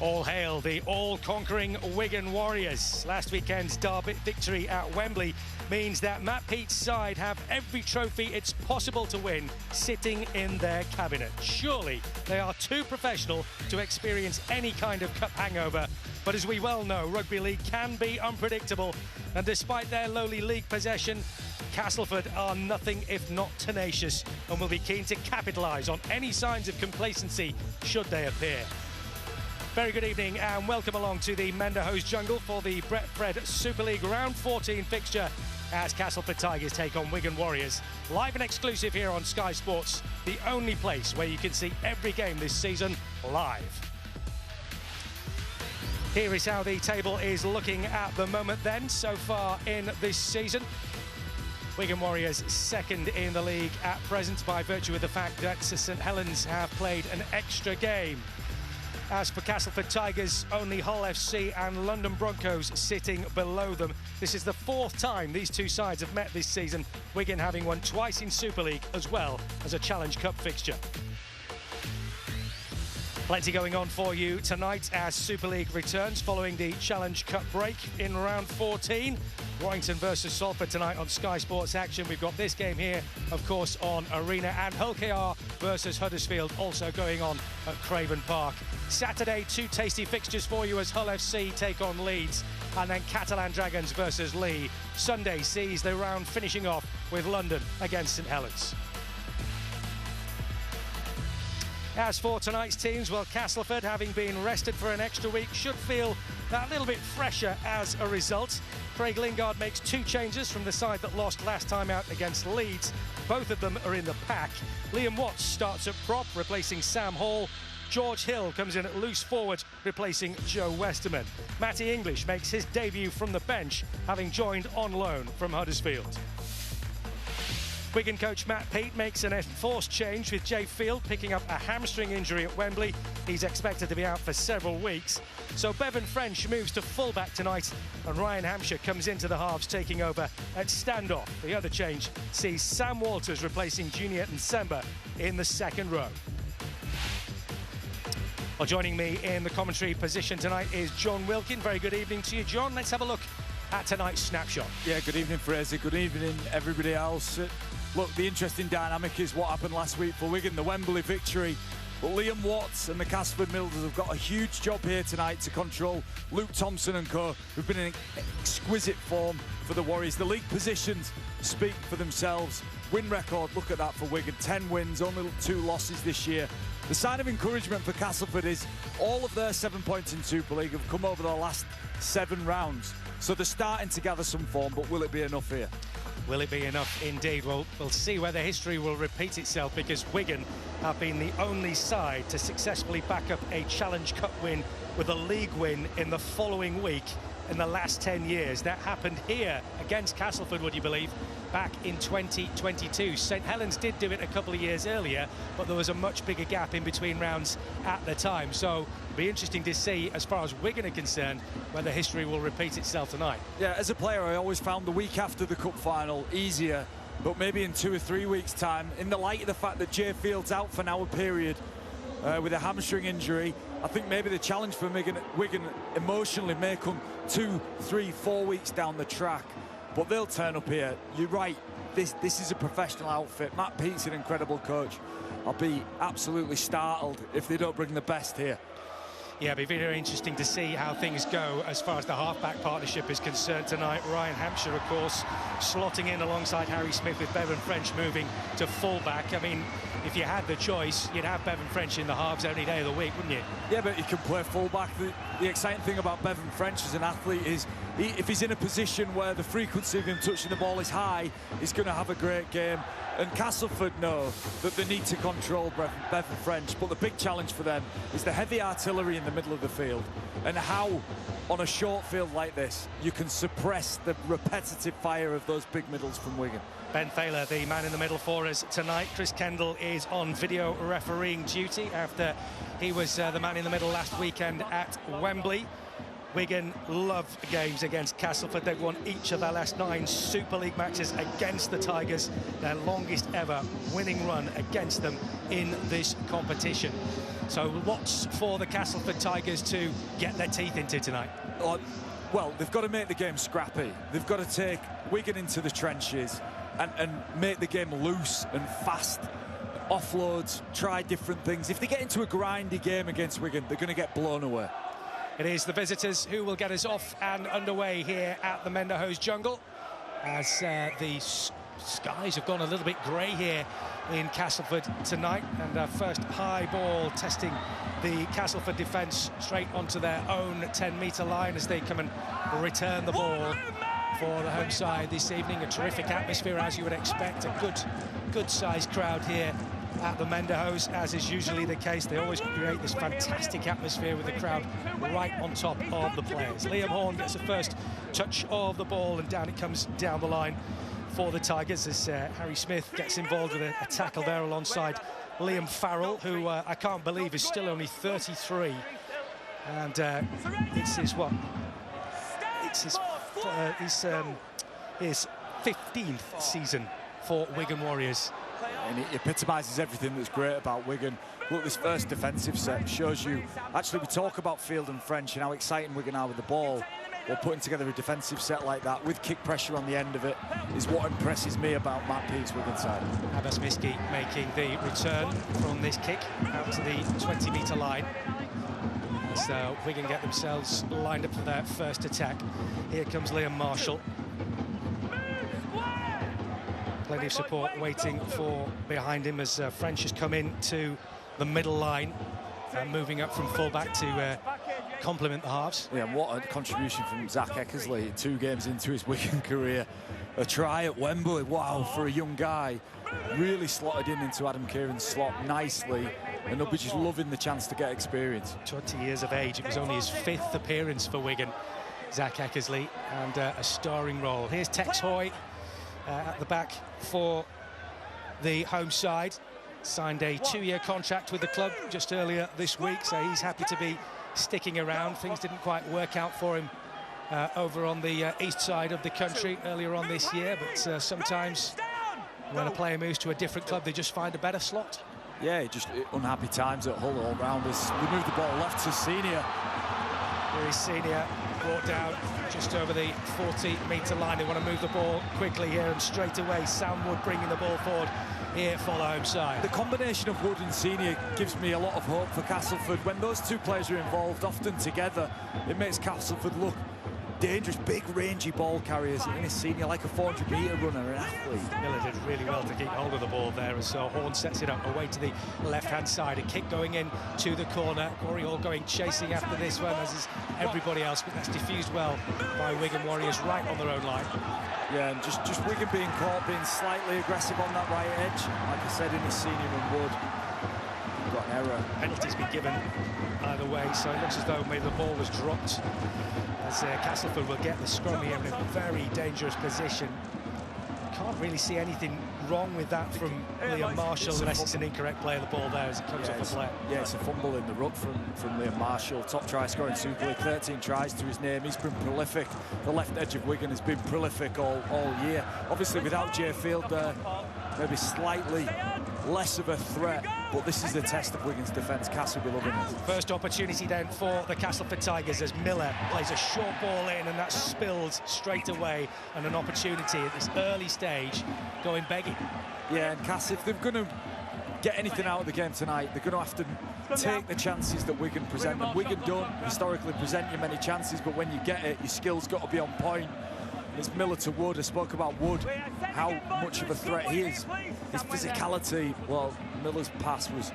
All hail the all-conquering Wigan Warriors. Last weekend's derby victory at Wembley means that Matt Peate's side have every trophy it's possible to win sitting in their cabinet. Surely they are too professional to experience any kind of cup hangover. But as we well know, rugby league can be unpredictable. And despite their lowly league possession, Castleford are nothing if not tenacious and will be keen to capitalise on any signs of complacency should they appear. Very good evening and welcome along to the Menderhose Jungle for the Betfred Super League Round 14 fixture as Castleford Tigers take on Wigan Warriors. Live and exclusive here on Sky Sports, the only place where you can see every game this season live. Here is how the table is looking at the moment then, so far in this season. Wigan Warriors second in the league at present by virtue of the fact that St Helens have played an extra game. As for Castleford Tigers, only Hull FC and London Broncos sitting below them. This is the fourth time these two sides have met this season, Wigan having won twice in Super League as well as a Challenge Cup fixture. Plenty going on for you tonight as Super League returns following the Challenge Cup break in round 14. Warrington versus Salford tonight on Sky Sports Action. We've got this game here, of course, on Arena, and Hull KR versus Huddersfield also going on at Craven Park. Saturday, two tasty fixtures for you as Hull FC take on Leeds, and then Catalan Dragons versus Lee. Sunday sees the round finishing off with London against St Helens. As for tonight's teams, well, Castleford, having been rested for an extra week, should feel that little bit fresher as a result. Craig Lingard makes two changes from the side that lost last time out against Leeds. Both of them are in the pack. Liam Watts starts at prop, replacing Sam Hall. George Hill comes in at loose forward, replacing Joe Westerman. Matty English makes his debut from the bench, having joined on loan from Huddersfield. Wigan coach Matt Peate makes an enforced change with Jay Field picking up a hamstring injury at Wembley. He's expected to be out for several weeks. So Bevan French moves to fullback tonight and Ryan Hampshire comes into the halves taking over at standoff. The other change sees Sam Walters replacing Junior Nsemba in the second row. Well, joining me in the commentary position tonight is John Wilkin. Very good evening to you, John. Let's have a look at tonight's snapshot. Yeah, good evening, Fraser. Good evening, everybody else. Look, the interesting dynamic is what happened last week for Wigan, the Wembley victory. But Liam Watts and the Castleford Milders have got a huge job here tonight to control Luke Thompson and co, who've been in exquisite form for the Warriors. The league positions speak for themselves. Win record, look at that for Wigan. 10 wins, only 2 losses this year. The sign of encouragement for Castleford is all of their 7 points in Super League have come over the last 7 rounds. So they're starting to gather some form, but will it be enough here? Will it be enough indeed? Well, we'll see whether history will repeat itself, because Wigan have been the only side to successfully back up a Challenge Cup win with a league win in the following week in the last 10 years. That happened here against Castleford, would you believe, back in 2022. St Helens did do it a couple of years earlier, but there was a much bigger gap in between rounds at the time. So it'll be interesting to see, as far as Wigan are concerned, whether history will repeat itself tonight. Yeah, as a player, I always found the week after the cup final easier, but maybe in 2 or 3 weeks' time, in the light of the fact that Jay Field's out for now a period with a hamstring injury, I think maybe the challenge for Wigan emotionally may come 2, 3, 4 weeks down the track. But they'll turn up here. You're right, this is a professional outfit. Matt Peate's an incredible coach. I'll be absolutely startled if they don't bring the best here. Yeah, it'll be very interesting to see how things go as far as the half-back partnership is concerned tonight. Ryan Hampshire, of course, slotting in alongside Harry Smith, with Bevan French moving to full-back. I mean, if you had the choice, you'd have Bevan French in the halves every day of the week, wouldn't you? Yeah, but you can play full-back. The exciting thing about Bevan French as an athlete is if he's in a position where the frequency of him touching the ball is high, he's going to have a great game. And Castleford know that they need to control Bevan French, but the big challenge for them is the heavy artillery in the middle of the field, and how, on a short field like this, you can suppress the repetitive fire of those big middles from Wigan. Ben Thaler, the man in the middle for us tonight. Chris Kendall is on video refereeing duty after he was the man in the middle last weekend at Wembley. Wigan love games against Castleford. They've won each of their last 9 Super League matches against the Tigers, their longest ever winning run against them in this competition. So lots for the Castleford Tigers to get their teeth into tonight. Well, they've got to make the game scrappy. They've got to take Wigan into the trenches and make the game loose and fast. Offloads, try different things. If they get into a grindy game against Wigan, they're going to get blown away. It is the visitors who will get us off and underway here at the Menderhose Jungle, as the skies have gone a little bit grey here in Castleford tonight, and our first high ball testing the Castleford defence straight onto their own 10-metre line as they come and return the ball for the home side this evening. A terrific atmosphere, as you would expect. A good-sized crowd here at the Menderhose, as is usually the case. They always create this fantastic atmosphere with the crowd right on top of the players. Liam Horn gets the first touch of the ball, and down it comes down the line for the Tigers as Harry Smith gets involved with a tackle there alongside Liam Farrell, who I can't believe is still only 33, and it's his what? It's his 15th season for Wigan Warriors. And it epitomises everything that's great about Wigan. Look, this first defensive set shows you, actually we talk about Field and French and how exciting Wigan are with the ball. Well, putting together a defensive set like that with kick pressure on the end of it is what impresses me about Matt Peake's Wigan side. Abbas Miski making the return from this kick out to the 20-metre line. So Wigan get themselves lined up for their first attack. Here comes Liam Marshall. Plenty of support waiting for behind him as French has come in to the middle line, moving up from fullback to complement the halves. Yeah, and what a contribution from Zach Eckersley 2 games into his Wigan career. A try at Wembley, wow, for a young guy. Really slotted into Adam Kieran's slot nicely, and they'll be just loving the chance to get experience. 20 years of age, it was only his 5th appearance for Wigan, Zach Eckersley, and a starring role. Here's Tex Hoy at the back for the home side. Signed a 2-year contract with the club just earlier this week, so he's happy to be sticking around. Things didn't quite work out for him over on the east side of the country earlier on this year, but sometimes when a player moves to a different club, they just find a better slot. Yeah, just unhappy times at Hull all round as we move the ball left to Senior. Here is Senior, brought down just over the 40-metre line. They want to move the ball quickly here, and straight away Sam Wood bringing the ball forward here for the home side. The combination of Wood and Senior gives me a lot of hope for Castleford. When those 2 players are involved, often together, it makes Castleford look dangerous, big, rangy ball carriers. And it's Senior like a 400-metre runner, an athlete. Miller did really well to keep hold of the ball there, as Horn sets it up away to the left-hand side. A kick going in to the corner. Corey Hall going chasing after this one, as is everybody else, but that's diffused well by Wigan Warriors right on their own line. Yeah, and just Wigan being caught, being slightly aggressive on that right edge. Like I said, in his Senior and Wood, we've got an error. Penalty's been given either way, so it looks as though maybe the ball was dropped, as Castleford will get the scrum here in a very dangerous position. Can't really see anything wrong with that from Liam Marshall, unless it's an incorrect play of the ball there as it comes off the play. Yeah, it's a fumble in the ruck from Liam Marshall. Top try scoring Super League, 13 tries to his name. He's been prolific. The left edge of Wigan has been prolific all year. Obviously without Jay Field there, maybe slightly less of a threat, but this is the test of Wigan's defence. Cass will be loving it. First opportunity then for the Castleford Tigers as Miller plays a short ball in, and that's spilled straight away, and an opportunity at this early stage going begging. Yeah, and Cass, if they're going to get anything out of the game tonight, they're going to have to take the chances that Wigan present them. Wigan don't historically present you many chances, but when you get it, your skill's got to be on point. It's Miller to Wood. I spoke about Wood, how much of a threat he is. His physicality, well, Miller's pass was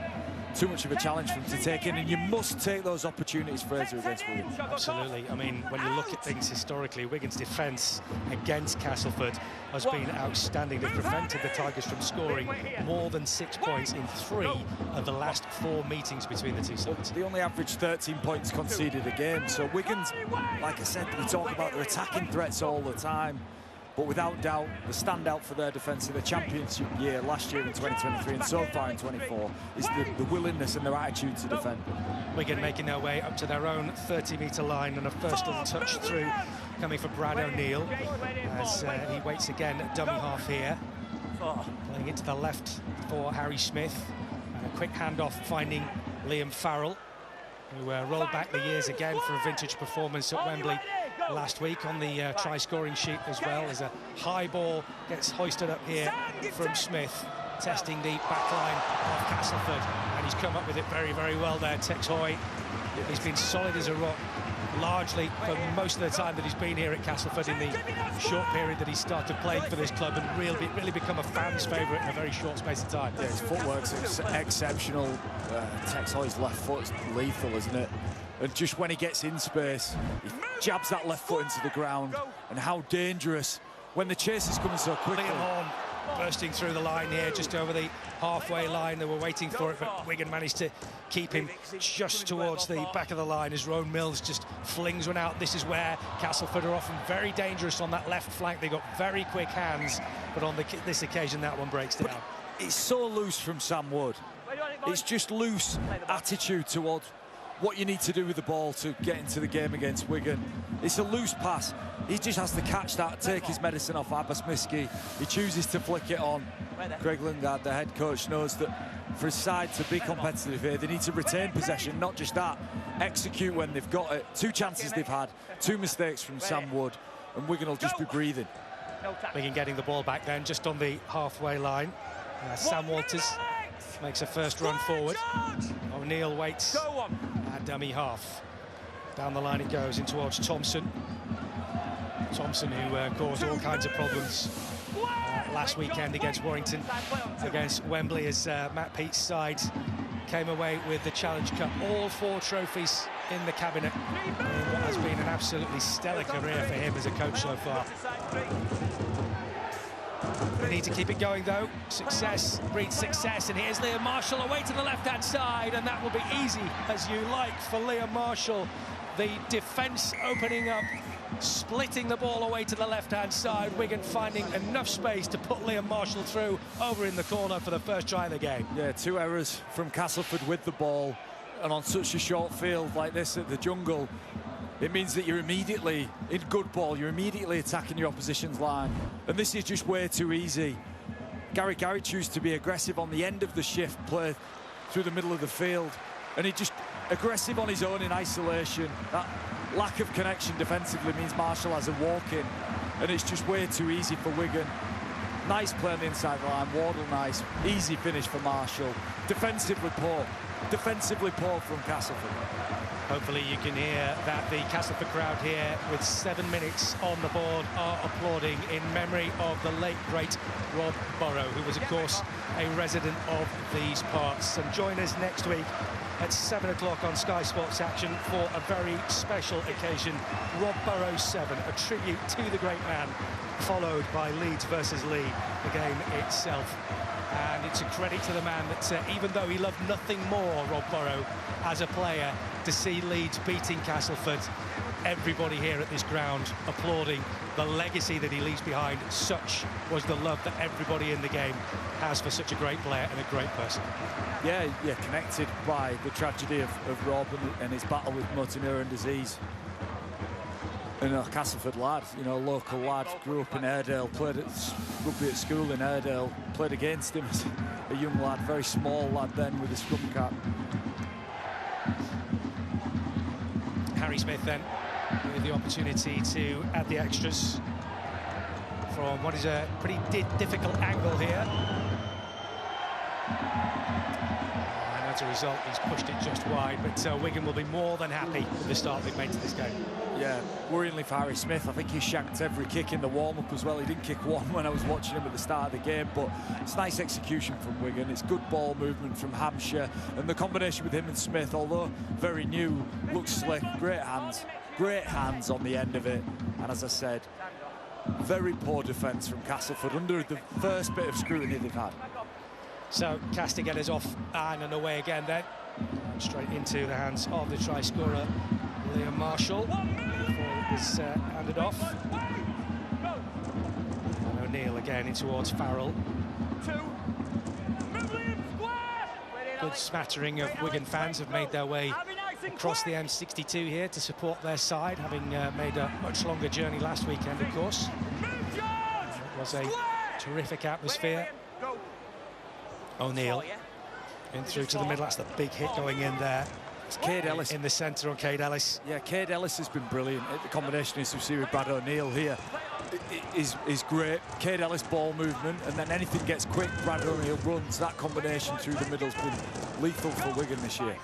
too much of a challenge for him to take in, and you must take those opportunities, Fraser, against Wigan. Absolutely. I mean, when you look at things historically, Wigan's defence against Castleford has been outstanding. They've prevented the Tigers from scoring more than 6 points in 3 of the last 4 meetings between the two sides. They only averaged 13 points conceded a game, so Wigan's, like I said, we talk about their attacking threats all the time. but without doubt, the standout for their defence in the championship year last year in 2023 and so far in 24 is the willingness and their attitude to defend. Wigan making their way up to their own 30-metre line, and a first little touch through coming for Brad O'Neill as he waits again at dummy half here. Playing it to the left for Harry Smith. And a quick handoff finding Liam Farrell, who rolled back the years again for a vintage performance at Wembley last week on the try-scoring sheet as well, as a high ball gets hoisted up here from Smith, testing the back line of Castleford, and he's come up with it very, very well there, Tex Hoy. He's been solid as a rock largely for most of the time that he's been here at Castleford, in the short period that he started playing for this club, and really become a fan's favourite in a very short space of time. Yeah, his footwork's exceptional. Tex Hoy's left foot's lethal, isn't it? And just when he gets in space, he jabs that left foot into the ground, and how dangerous when the chase is coming so quickly. Liam Horn bursting through the line here, just over the halfway line. They were waiting for it, but Wigan managed to keep him just towards the back of the line as Rowan Mills just flings one out. This is where Castleford are often very dangerous on that left flank. They've got very quick hands, but on this occasion that one breaks down. It's so loose from Sam Wood. It's just loose attitude towards what you need to do with the ball to get into the game against Wigan. It's a loose pass. He just has to catch that, take his medicine off Abbas Miski. He chooses to flick it on. Craig Lingard, the head coach, knows that for his side to be competitive here, they need to retain possession, not just that, execute when they've got it. 2 chances they've had, 2 mistakes from Sam Wood, and Wigan will just be breathing. Wigan getting the ball back then, just on the halfway line. Sam Walters makes a first run forward. O'Neill waits at dummy half. Down the line it goes in towards Thompson. Thompson, who caused all kinds of problems last weekend against Warrington, against Wembley, as Matt Peate's side came away with the Challenge Cup. All 4 trophies in the cabinet in what has been an absolutely stellar career for him as a coach so far. They need to keep it going though. Success breeds success, and here's Liam Marshall away to the left-hand side, and that will be easy as you like for Liam Marshall. The defence opening up, splitting the ball away to the left-hand side. Wigan finding enough space to put Liam Marshall through over in the corner for the first try of the game. Yeah, 2 errors from Castleford with the ball, and on such a short field like this at the Jungle, it means that you're immediately, in good ball, you're immediately attacking your opposition's line. And this is just way too easy. Gary Garrett chose to be aggressive on the end of the shift, play through the middle of the field, and he just aggressive on his own in isolation. That lack of connection defensively means Marshall has a walk-in, and it's just way too easy for Wigan. Nice play on the inside line, Wardle nice, easy finish for Marshall. Defensively poor from Castleford. Hopefully you can hear that the Castleford crowd here, with 7 minutes on the board, are applauding in memory of the late, great Rob Burrow, who was, of course, a resident of these parts. And join us next week at 7 o'clock on Sky Sports Action for a very special occasion, Rob Burrow 7, a tribute to the great man, followed by Leeds versus Leigh, the game itself. And it's a credit to the man that even though he loved nothing more, Rob Burrow, as a player, to see Leeds beating Castleford, everybody here at this ground applauding the legacy that he leaves behind. Such was the love that everybody in the game has for such a great player and a great person. Yeah, connected by the tragedy of Rob and his battle with motor neuron disease. And a Castleford lad, you know, local lad, grew up in Airedale, played at rugby at school in Airedale, played against him as a young lad, very small lad then with a scrum cap. Harry Smith then with the opportunity to add the extras from what is a pretty difficult angle here. And as a result, he's pushed it just wide, but Wigan will be more than happy with the start they've made to this game. Yeah, worryingly for Harry Smith, I think he shanked every kick in the warm-up as well. He didn't kick one when I was watching him at the start of the game, but it's nice execution from Wigan. It's good ball movement from Hampshire, and the combination with him and Smith, although very new, looks slick. Great hands on the end of it. And as I said, very poor defence from Castleford under the first bit of scrutiny they've had. So Castigan is off and away again then. Straight into the hands of the try scorer, Liam Marshall, before it was handed off. O'Neill again in towards Farrell. Good smattering of Wigan fans have made their way across the M62 here to support their side, having made a much longer journey last weekend, of course. It was a terrific atmosphere. O'Neill in through to the middle. That's the big hit going in there. It's Cade Ellis in the centre on Cade Ellis. Yeah, Cade Ellis has been brilliant. The combination as we see with Brad O'Neill here is great. Cade Ellis ball movement, and then anything gets quick, Brad O'Neill runs. That combination through the middle has been lethal for Wigan this year.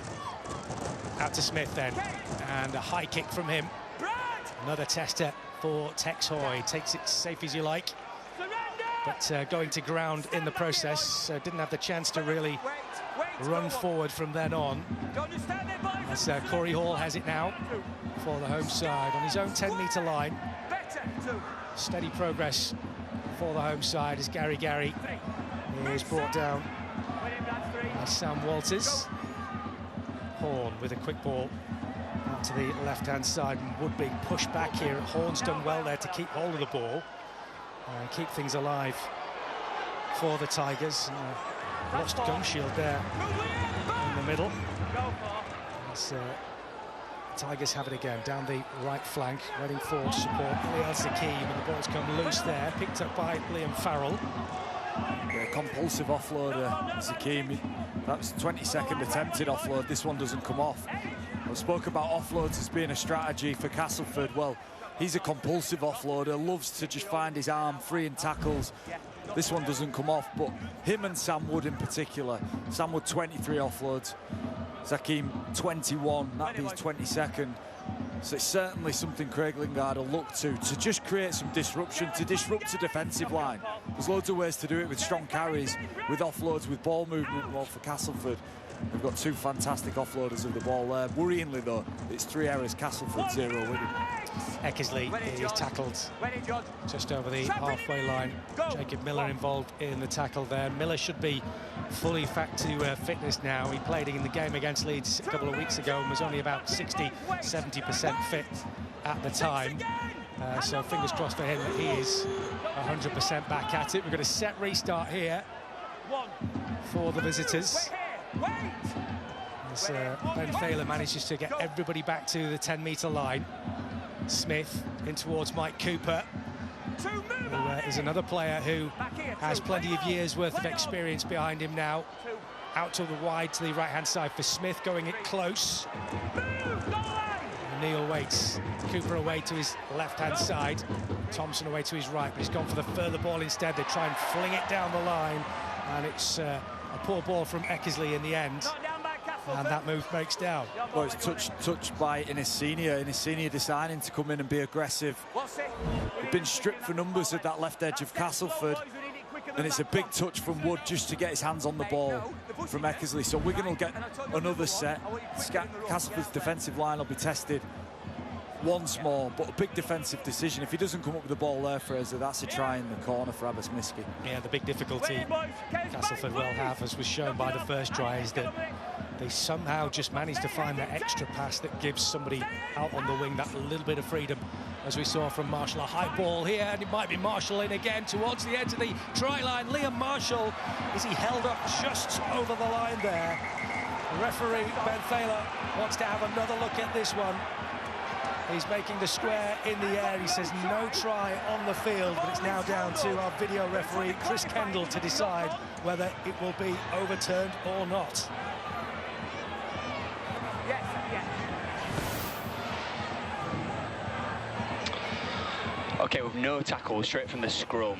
Out to Smith then, and a high kick from him. Another tester for Tex Hoy. Takes it safe as you like, but going to ground in the process. Didn't have the chance to really run forward from then on. As Corey Hall has it now for the home side on his own 10-metre line. Steady progress for the home side as Gary is brought down by Sam Walters. Horn with a quick ball out to the left-hand side, and would be pushed back here. Horn's done well there to keep hold of the ball and keep things alive for the Tigers. Lost gum shield there in the middle. As, Tigers have it again down the right flank, waiting for support. Liel Zakim, and the ball's come loose there, picked up by Liam Farrell. Yeah, compulsive offloader, Zakim. That was 22nd attempted offload. This one doesn't come off. I spoke about offloads as being a strategy for Castleford. Well, he's a compulsive offloader, loves to just find his arm free in tackles. This one doesn't come off, but him and Sam Wood in particular. Sam Wood 23 offloads, Zakim 21, that'd be his 22nd. So it's certainly something Craig Lingard will look to just create some disruption, to disrupt a defensive line. There's loads of ways to do it with strong carries, with offloads, with ball movement. Well, for Castleford, they've got two fantastic offloaders of the ball there. Worryingly though, it's 3 errors, Castleford 0 Wigan. Eckersley is tackled just over the halfway line. Jacob Miller involved in the tackle there. Miller should be fully back to fitness now. He played in the game against Leeds a couple of weeks ago and was only about 60–70% fit at the time. So fingers crossed for him that he is 100% back at it. We've got a set restart here for the visitors. As Ben Thaler manages to get everybody back to the 10-metre line. Smith in towards Mike Cooper, who is another player who has plenty of years worth of experience behind him now. Out to the wide to the right-hand side for Smith, going it close. O'Neill waits. Cooper away to his left-hand side. Thompson away to his right, but he's gone for the further ball instead. They try and fling it down the line, and it's a poor ball from Eckersley in the end. And that move breaks down. Well, it's touched by Innes Senior deciding to come in and be aggressive. They've been stripped for numbers at that left edge of Castleford, and it's a big touch from Wood just to get his hands on the ball from Eckersley. So Wigan will get another set. Castleford's defensive line will be tested once more, but a big defensive decision. If he doesn't come up with the ball there, Fraser, that's a try in the corner for Abbas Miski. Yeah, the big difficulty Castleford will have, as was shown by the first try, is that they somehow just managed to find that extra pass that gives somebody out on the wing that little bit of freedom, as we saw from Marshall. A high ball here, and it might be Marshall in again towards the edge of the try line. Liam Marshall, is he held up just over the line there? The referee, Ben Thaler, wants to have another look at this one. He's making the square in the air. He says no try on the field, but it's now down to our video referee, Chris Kendall, to decide whether it will be overturned or not. Okay, with no tackle, straight from the scrum.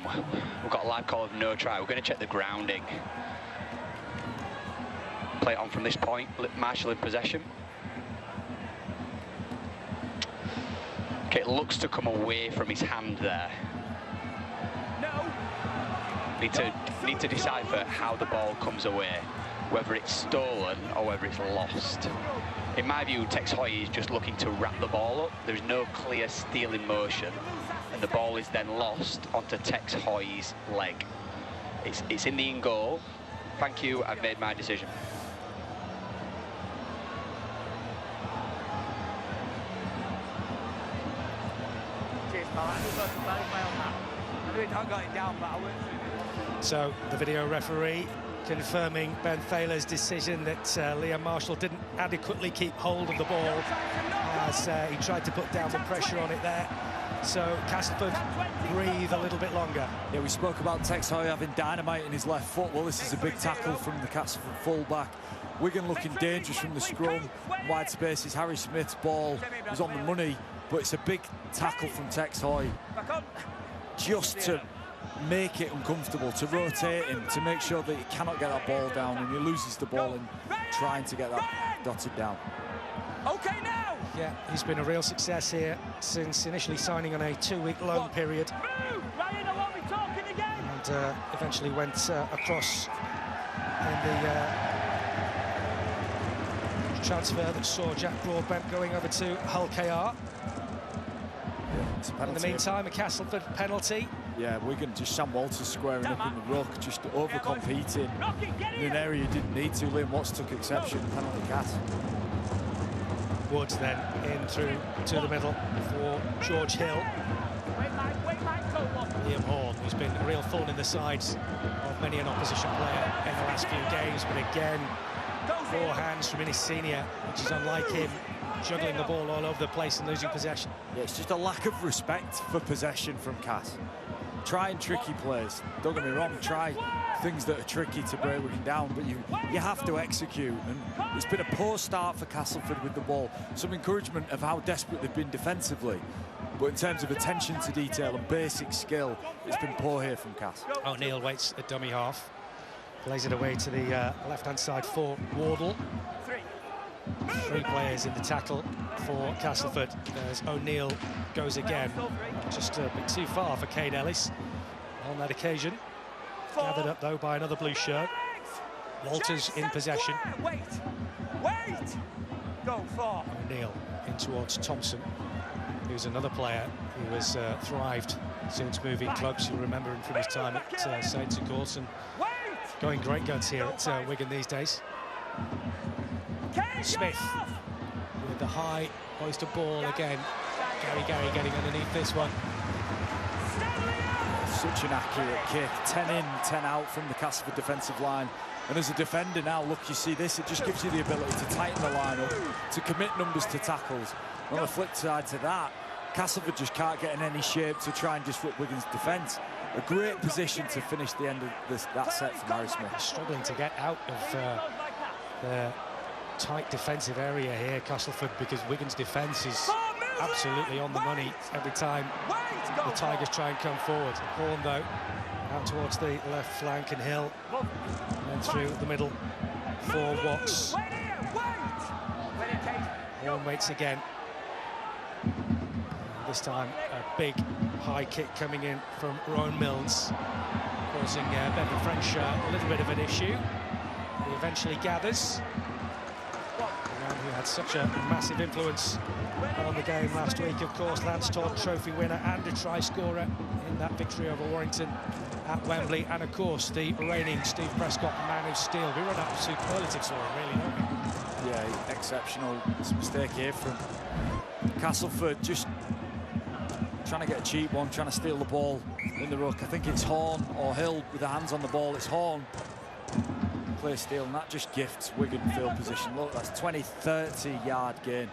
We've got a live call of no try. We're going to check the grounding. Play it on from this point. Marshall in possession. Okay, it looks to come away from his hand there. Need to decipher how the ball comes away, whether it's stolen or whether it's lost. In my view, Tex Hoy is just looking to wrap the ball up. There's no clear stealing motion, and the ball is then lost onto Tex Hoy's leg. It's in the in goal. Thank you, I've made my decision. I got it down, but I went through it. So the video referee confirming Ben Thaler's decision that Liam Marshall didn't adequately keep hold of the ball as he tried to put downward pressure on it there. So Castleford breathe a little bit longer. Yeah, we spoke about Tex Hoy having dynamite in his left foot. Well, this is a big tackle from the Castleford full-back. Wigan looking dangerous from the scrum. Wide spaces, Harry Smith's ball was on the money, but it's a big tackle from Tex Hoy. Just to make it uncomfortable, to rotate him, to make sure that he cannot get that ball down, and he loses the ball in trying to get that dotted down. Okay, now! Yeah, he's been a real success here since initially signing on a 2-week loan period. Ryan, I won't be talking again! And eventually went across in the transfer that saw Jack Broadbent going over to Hull KR. Yeah, in the meantime, a Castleford penalty. Yeah, Wigan, just Sam Walters squaring up in the ruck, just over-competing in an area you didn't need to. Liam Watts took exception, penalty Cass. Woods then in through to the middle for George Hill. Liam Horn, who's been a real thorn in the sides of many an opposition player in the last few games, but again, 4 hands from Innis Senior, which is unlike him, juggling the ball all over the place and losing possession. Yeah, it's just a lack of respect for possession from Cass. Trying tricky plays, don't get me wrong, try things that are tricky to break Wigan down, but you have to execute, and it's been a poor start for Castleford with the ball. Some encouragement of how desperate they've been defensively, but in terms of attention to detail and basic skill, it's been poor here from Cass. O'Neill waits at dummy half, plays it away to the left-hand side for Wardle. 3 players in the tackle for Castleford as O'Neill goes again. Just a bit too far for Kane Ellis on that occasion. Gathered up though by another blue shirt. Walters in possession. Wait! Go for O'Neill in towards Thompson, who's another player who has thrived since moving clubs. You'll remember him from his time at Saints, of course, and going great guns here at Wigan these days. Smith with the high hoisted ball again. Gary getting underneath this one. Such an accurate kick, 10 in, 10 out from the Castleford defensive line. And as a defender now, look, you see this, it just gives you the ability to tighten the line up, to commit numbers to tackles. On the flip side to that, Castleford just can't get in any shape to try and disrupt Wigan's defence. A great position to finish the end of that set from Harry Smith. Struggling to get out of the tight defensive area here, Castleford, because Wigan's defence is absolutely on the money every time the Tigers try and come forward. Horn, though, out towards the left flank, and Hill, and through the middle for Watts. Horn waits again. This time, a big high kick coming in from Rowan Milnes, causing Bevan French a little bit of an issue. He eventually gathers. The man who had such a massive influence on the game last week, of course, Lance Todd, trophy winner and a try scorer in that victory over Warrington at Wembley, and of course the reigning Steve Prescott man of steel. We run out of superlatives for him, really, don't we? Yeah, exceptional. It's a mistake here from Castleford, just trying to get a cheap one, trying to steal the ball in the ruck. I think it's Horn or Hill with the hands on the ball. It's Horn. Clear steal, and that just gifts Wigan field position. Look, that's 20-30 yard gain.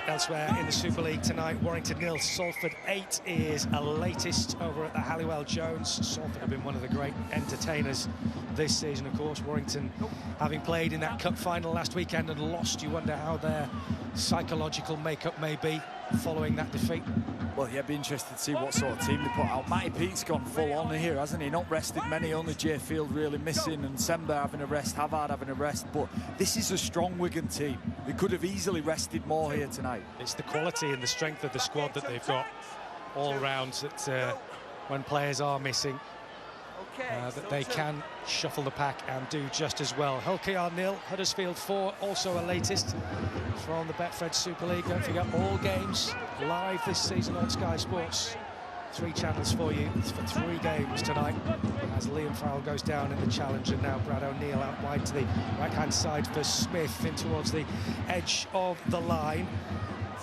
Elsewhere in the Super League tonight, Warrington 0, Salford 8 is a latest over at the Halliwell Jones. Salford have been one of the great entertainers this season, of course. Warrington, having played in that cup final last weekend and lost, you wonder how their psychological makeup may be following that defeat. Well, yeah, be interested to see what sort of team they put out. Matty Pete's gone full on here, hasn't he? Not rested many, only Jay Field really missing, and Sember having a rest, Havard having a rest. But this is a strong Wigan team. They could have easily rested more here tonight. It's the quality and the strength of the squad that they've got all round, that when players are missing, that they can shuffle the pack and do just as well. Hull KR 0, Huddersfield 4, also a latest from the Betfred Super League. Don't forget, all games live this season on Sky Sports. 3 channels for you for 3 games tonight, as Liam Farrell goes down in the challenge, and now Brad O'Neill out wide to the right-hand side for Smith in towards the edge of the line.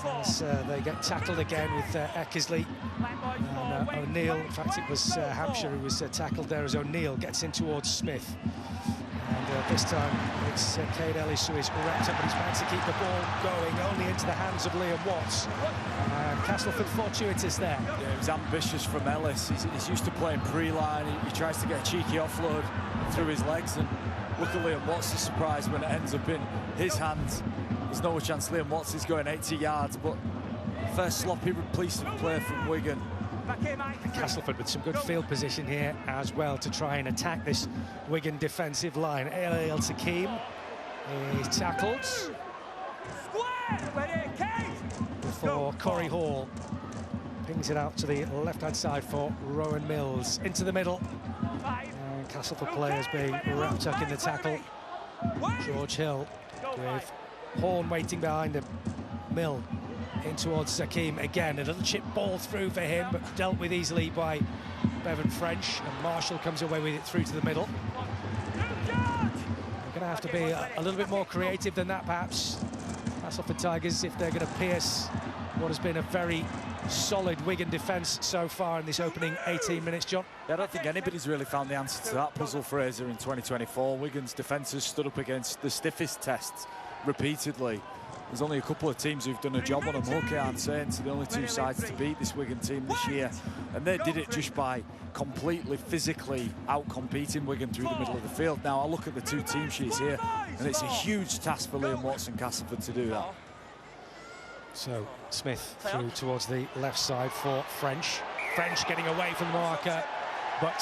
as they get tackled again with Eckersley and O'Neill. In fact, it was Hampshire who was tackled there as O'Neill gets in towards Smith. And this time it's Cade Ellis who is wrapped up, but he's managed to keep the ball going only into the hands of Liam Watts. Castleford fortuitous there. Yeah, it was ambitious from Ellis. He's used to playing pre-line. He tries to get a cheeky offload through his legs, and look at Liam Watts' surprise when it ends up in his hands. There's no chance Liam Watts is going 80 yards, but first sloppy piece of play from Wigan. Castleford with some good field position here as well to try and attack this Wigan defensive line. El Takim is tackled before Corey Hall pings it out to the left-hand side for Rowan Mills. Into the middle. And Castleford players being wrapped up in the tackle. George Hill with Horn waiting behind him. Mill in towards Zakim again. A little chip ball through for him, but dealt with easily by Bevan French. And Marshall comes away with it through to the middle. They're going to have to be a little bit more creative than that, perhaps. Castleford Tigers, if they're going to pierce what has been a very solid Wigan defence so far in this opening 18 minutes, John. Yeah, I don't think anybody's really found the answer to that puzzle, Fraser, in 2024. Wigan's defence has stood up against the stiffest tests repeatedly. There's only a couple of teams who've done a job on them. Hooker and Saints are the only two sides to beat this Wigan team this year. And they did it just by completely physically out-competing Wigan through the middle of the field. Now, I look at the two team sheets here, and it's a huge task for Liam Watts and Castleford to do that. So, Smith through towards the left side for French. French getting away from the marker, but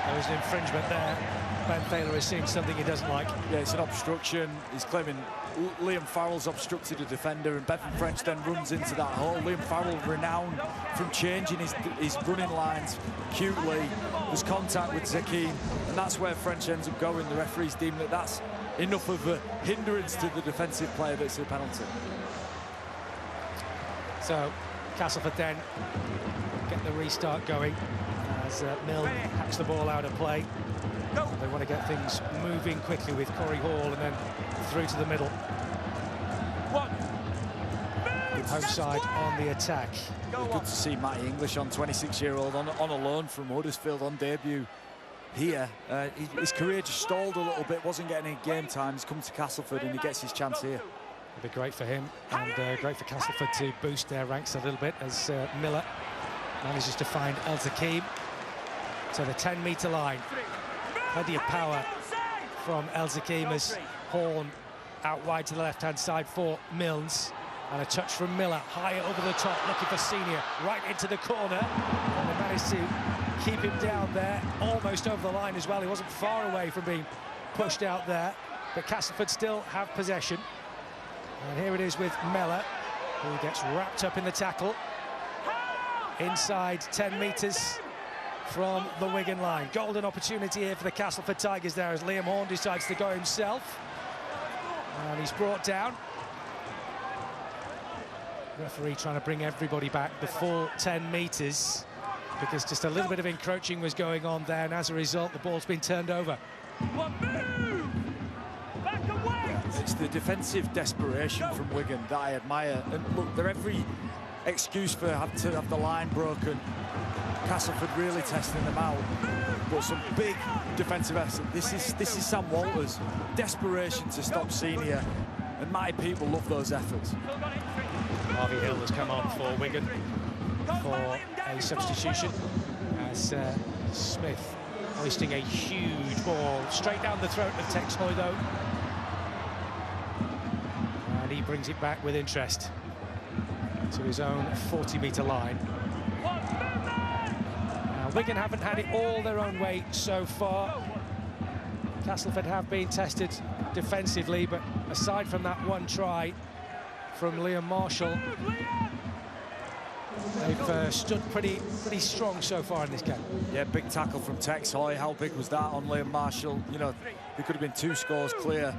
there was an infringement there. Ben Thaler has seen something he doesn't like. Yeah, it's an obstruction. He's claiming Liam Farrell's obstructed a defender, and Bevan French then runs into that hole. Liam Farrell renowned from changing his running lines cutely. There's contact with Zakim, and that's where French ends up going. The referees deem that that's enough of a hindrance to the defensive player that's a penalty. So Castleford then get the restart going as Mill hacks the ball out of play. They want to get things moving quickly with Corey Hall and then through to the middle. With home side on the attack. Good to see Matty English on, 26-year-old, on a loan from Huddersfield on debut here. His career just stalled a little bit, wasn't getting any game time. He's come to Castleford and he gets his chance here. It'll be great for him and great for Castleford to boost their ranks a little bit as Miller manages to find El Takim to the 10-metre line. Plenty of power from El Takim as Horn out wide to the left-hand side for Milnes. And a touch from Miller, higher over the top, looking for Senior, right into the corner. And they managed to keep him down there, almost over the line as well. He wasn't far away from being pushed out there. But Castleford still have possession. And here it is with Miller, who gets wrapped up in the tackle. Inside 10 metres from the Wigan line. Golden opportunity here for the Castleford Tigers there as Liam Horn decides to go himself. And he's brought down. Referee trying to bring everybody back the full 10 metres because just a little bit of encroaching was going on there, and as a result the ball's been turned over. It's the defensive desperation from Wigan that I admire. And look, they're every excuse for having to have the line broken. Castleford really testing them out, but some big defensive effort. This is Sam Walters' desperation to stop Senior, and my people love those efforts. Harvey Hill has come on for Wigan for a substitution as Smith hoisting a huge ball straight down the throat of Tex Hoy though, and he brings it back with interest to his own 40-metre line. Wigan haven't had it all their own way so far. Castleford have been tested defensively, but aside from that one try from Liam Marshall, they've stood pretty strong so far in this game. Yeah, big tackle from Tex Hoy. How big was that on Liam Marshall? You know, there could have been 2 scores clear.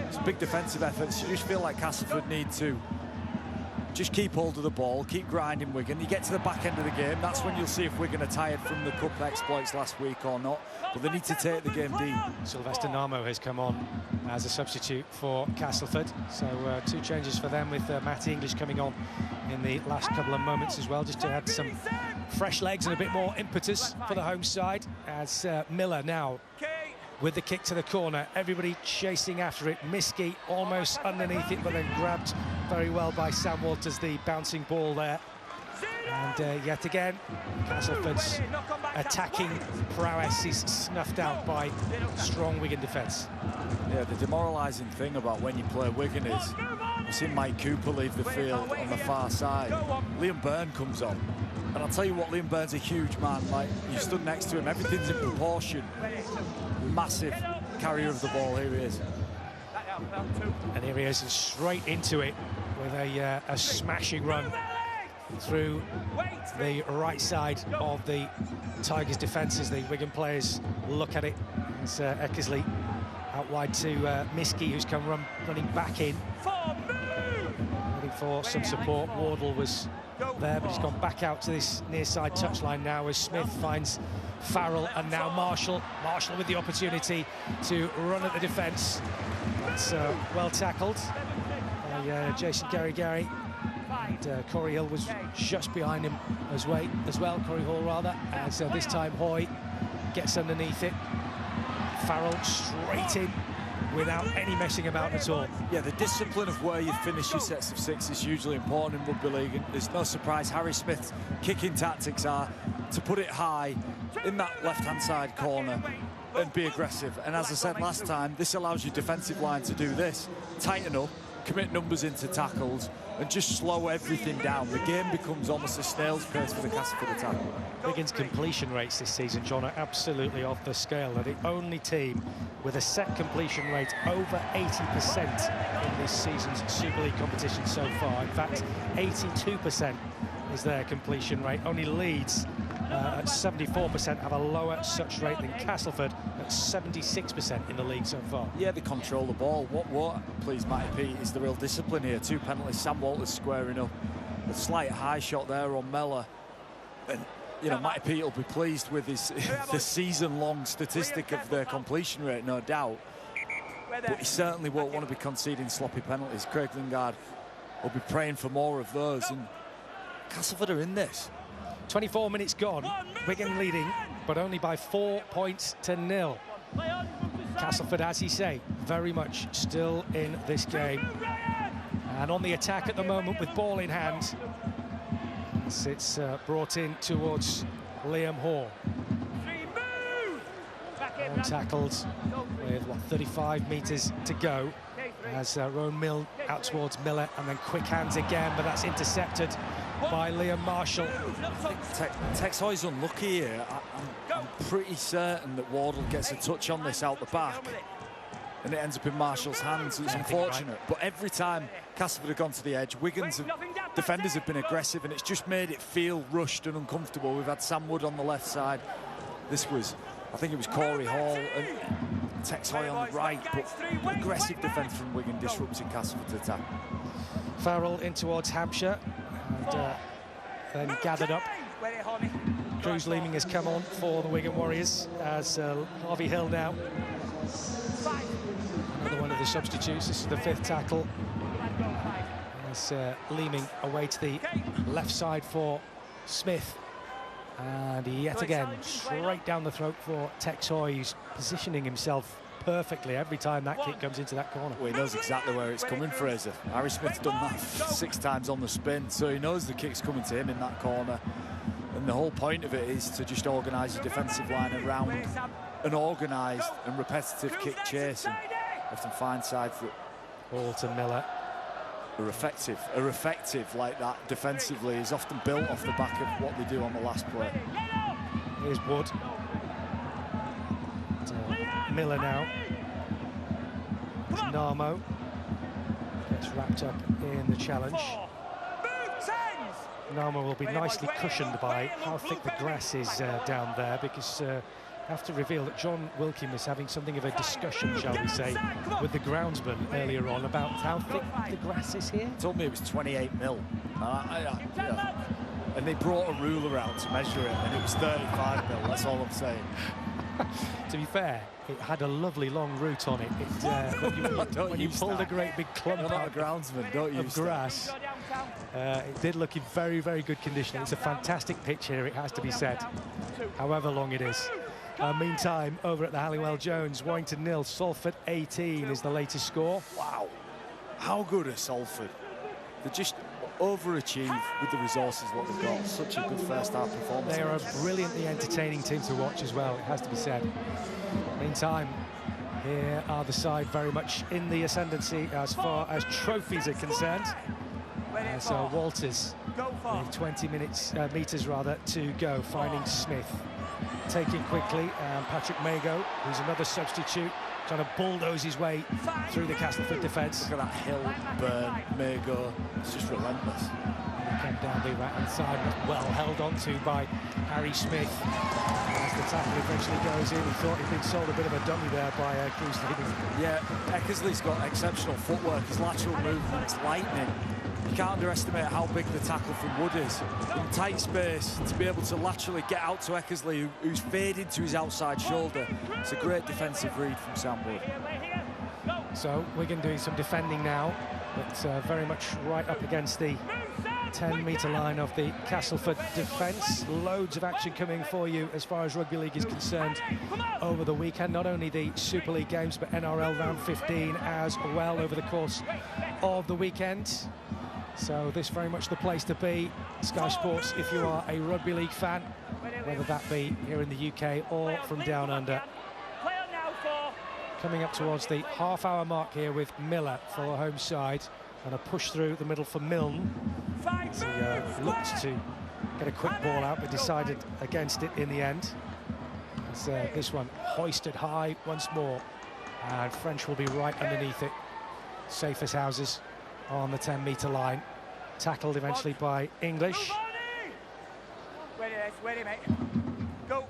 It's big defensive efforts. You just feel like Castleford need to just keep hold of the ball, keep grinding Wigan. You get to the back end of the game, that's when you'll see if Wigan are tired from the cup exploits last week or not. But they need to take the game deep. Sylvester Namo has come on as a substitute for Castleford. So 2 changes for them, with Matty English coming on in the last couple of moments as well, just to add some fresh legs and a bit more impetus for the home side. As Miller now with the kick to the corner, everybody chasing after it. Miskey almost underneath it, but then grabbed very well by Sam Walters, the bouncing ball there. And yet again, Castleford's attacking prowess is snuffed out by strong Wigan defence. Yeah, the demoralising thing about when you play Wigan is you've seen Mike Cooper leave the field on the far side. Liam Byrne comes on. And I'll tell you what, Liam Byrne's a huge man. Like, you stood next to him, everything's in proportion. Massive carrier of the ball, here he is. And here he is, straight into it with a smashing run through the right side of the Tigers' defence as the Wigan players look at it. It's Eckersley out wide to Miskey, who's come running back in, looking for some support. Wardle was there, but he's gone back out to this near side touchline now as Smith finds Farrell, and now Marshall with the opportunity to run at the defence. It's well tackled by Jason Gary. And Corey Hill was just behind him as well, Corey Hall rather, as this time Hoy gets underneath it. Farrell straight in without any messing about at all. Yeah, the discipline of where you finish your sets of 6 is hugely important in rugby league, and there's no surprise Harry Smith's kicking tactics are to put it high in that left-hand side corner and be aggressive. And as I said last time, this allows your defensive line to do this: tighten up, commit numbers into tackles, and just slow everything down. The game becomes almost a snail's pace for the Castleford attack. Wigan's completion rates this season, John, are absolutely off the scale. They're the only team with a set completion rate over 80% in this season's Super League competition so far. In fact, 82% is their completion rate. Only Leeds at 74% have a lower such rate than Castleford at 76% in the league so far. Yeah, they control the ball. What please, Matty Pete, is the real discipline here. 2 penalties, Sam Walters squaring up. A slight high shot there on Mellor. And, you know, Matty Pete will be pleased with his the season-long statistic of their completion rate, no doubt. But he certainly won't want to be conceding sloppy penalties. Craig Lingard will be praying for more of those. And Castleford are in this. 24 minutes gone, Wigan leading, but only by 4 points to 0. Castleford, as you say, very much still in this game. And on the attack at the moment with ball in hand. It's brought in towards Liam Hall. And tackled with, 35 metres to go. As Rowan Mill out towards Miller, and then quick hands again, but that's intercepted by Liam Marshall. Tex Hoy's unlucky here. I'm pretty certain that Wardle gets a touch on this out the back, and it ends up in Marshall's hands. It's unfortunate, but every time Castleford have gone to the edge, Wigan's defenders have been aggressive, and it's just made it feel rushed and uncomfortable. We've had Sam Wood on the left side. This was, I think it was Corey Hall and Tex Hoy on the right, but aggressive defence from Wigan disrupting Castleford's attack. Farrell in towards Hampshire, and then gathered up. Cruz Leeming has come on for the Wigan Warriors as Harvey Hill now. Another one of the substitutes. This is the 5th tackle. As Leeming away to the left side for Smith. And yet again, straight down the throat for Tex Hoy, who's positioning himself perfectly every time that kick comes into that corner. Well, he knows exactly where it's coming, Fraser. Harry Smith's done that 6 times on the spin, so he knows the kick's coming to him in that corner. And the whole point of it is to just organise the defensive line around an organised and repetitive kick chase, and often find sides that Ball to Miller. are effective like that defensively is often built off the back of what they do on the last play. Here's Wood. Miller now. It's Namo. Gets wrapped up in the challenge. Namo will be nicely cushioned by how thick the grass is down there, because have to reveal that John Wilkin was having something of a discussion, shall we say, with the groundsman earlier on about how thick the grass is here. He told me it was 28 mil. And they brought a ruler out to measure it, and it was 35 mil, that's all I'm saying. To be fair, it had a lovely long route on it. When you pulled a great big clump out of grass, it did look in very, very good condition. It's a fantastic pitch here, it has to be said, however long it is. Meantime, over at the Halliwell Jones, Warrington 0, Salford 18 is the latest score. Wow, how good are Salford? They just overachieve with the resources what they've got. Such a good first half performance. They are a brilliantly entertaining team to watch as well, it has to be said. Meantime, here are the side very much in the ascendancy as far as trophies are concerned. So Walters with 20 metres to go, finding Smith. Taking quickly, and Patrick Mago, who's another substitute, trying to bulldoze his way through the Castleford defence. Look at that hill, Burn, Mago, it's just relentless. He came down the right-hand side, well held onto by Harry Smith. As the tackle eventually goes in, he thought he'd been sold a bit of a dummy there by Cruz Leading. Yeah, Eckersley's got exceptional footwork, his lateral movement's lightning. You can't underestimate how big the tackle from Wood is. In tight space, to be able to laterally get out to Eckersley, who's faded to his outside shoulder. It's a great defensive read from Sam Wood. So Wigan doing some defending now, but very much right up against the 10-metre line of the Castleford defence. Loads of action coming for you as far as Rugby League is concerned over the weekend. Not only the Super League games, but NRL round 15 as well over the course of the weekend. So this very much the place to be. Sky Sports, if you are a Rugby League fan, whether that be here in the UK or from down under. Coming up towards the half-hour mark here with Miller for the home side, and a push through the middle for Milne. He looked to get a quick ball out, but decided against it in the end. As this one hoisted high once more, and French will be right underneath it. Safe as houses on the 10-metre line. Tackled eventually by English. Ready, mate. Go.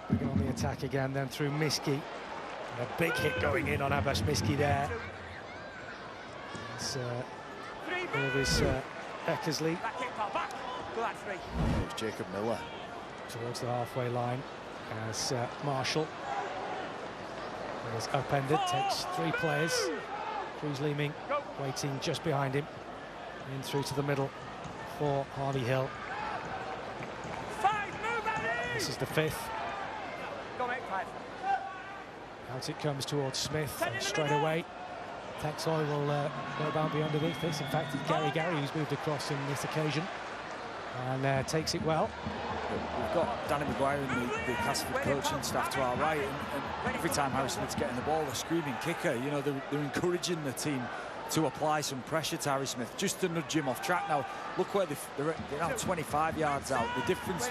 Wigan on the attack again, then through Miski. And a big hit going in on Abbas Miski there. It's Eckersley. It's Jacob Miller. Towards the halfway line as Marshall is upended, takes 3 players. Cruz Leeming waiting just behind him. In through to the middle for Harvey Hill. This is the 5th. Out it comes towards Smith, and straight away Texoy will no doubt be underneath this. In fact, it's Gary who's moved across in this occasion and takes it well. We've got Danny Maguire and the Castleford coaching staff to our right, and every time Harry Smith's getting the ball, they're screaming kicker. You know, they're encouraging the team to apply some pressure to Harry Smith, just to nudge him off track. Now, look where they're now 25 yards out. The difference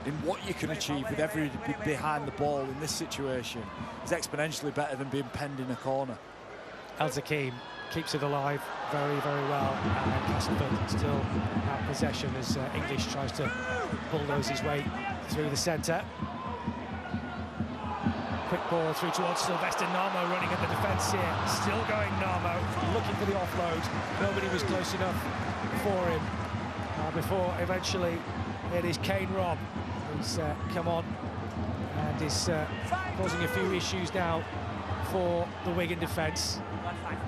in what you can achieve with every behind the ball in this situation is exponentially better than being penned in a corner. El Zakim keeps it alive very, very well, and Castleford still have possession as English tries to bulldoze his way through the centre. Quick ball through towards Sylvester Narmo, running at the defence here. Still going Narmo, looking for the offload. Nobody was close enough for him before eventually it is Kane Robb who's come on and is causing a few issues now for the Wigan defence.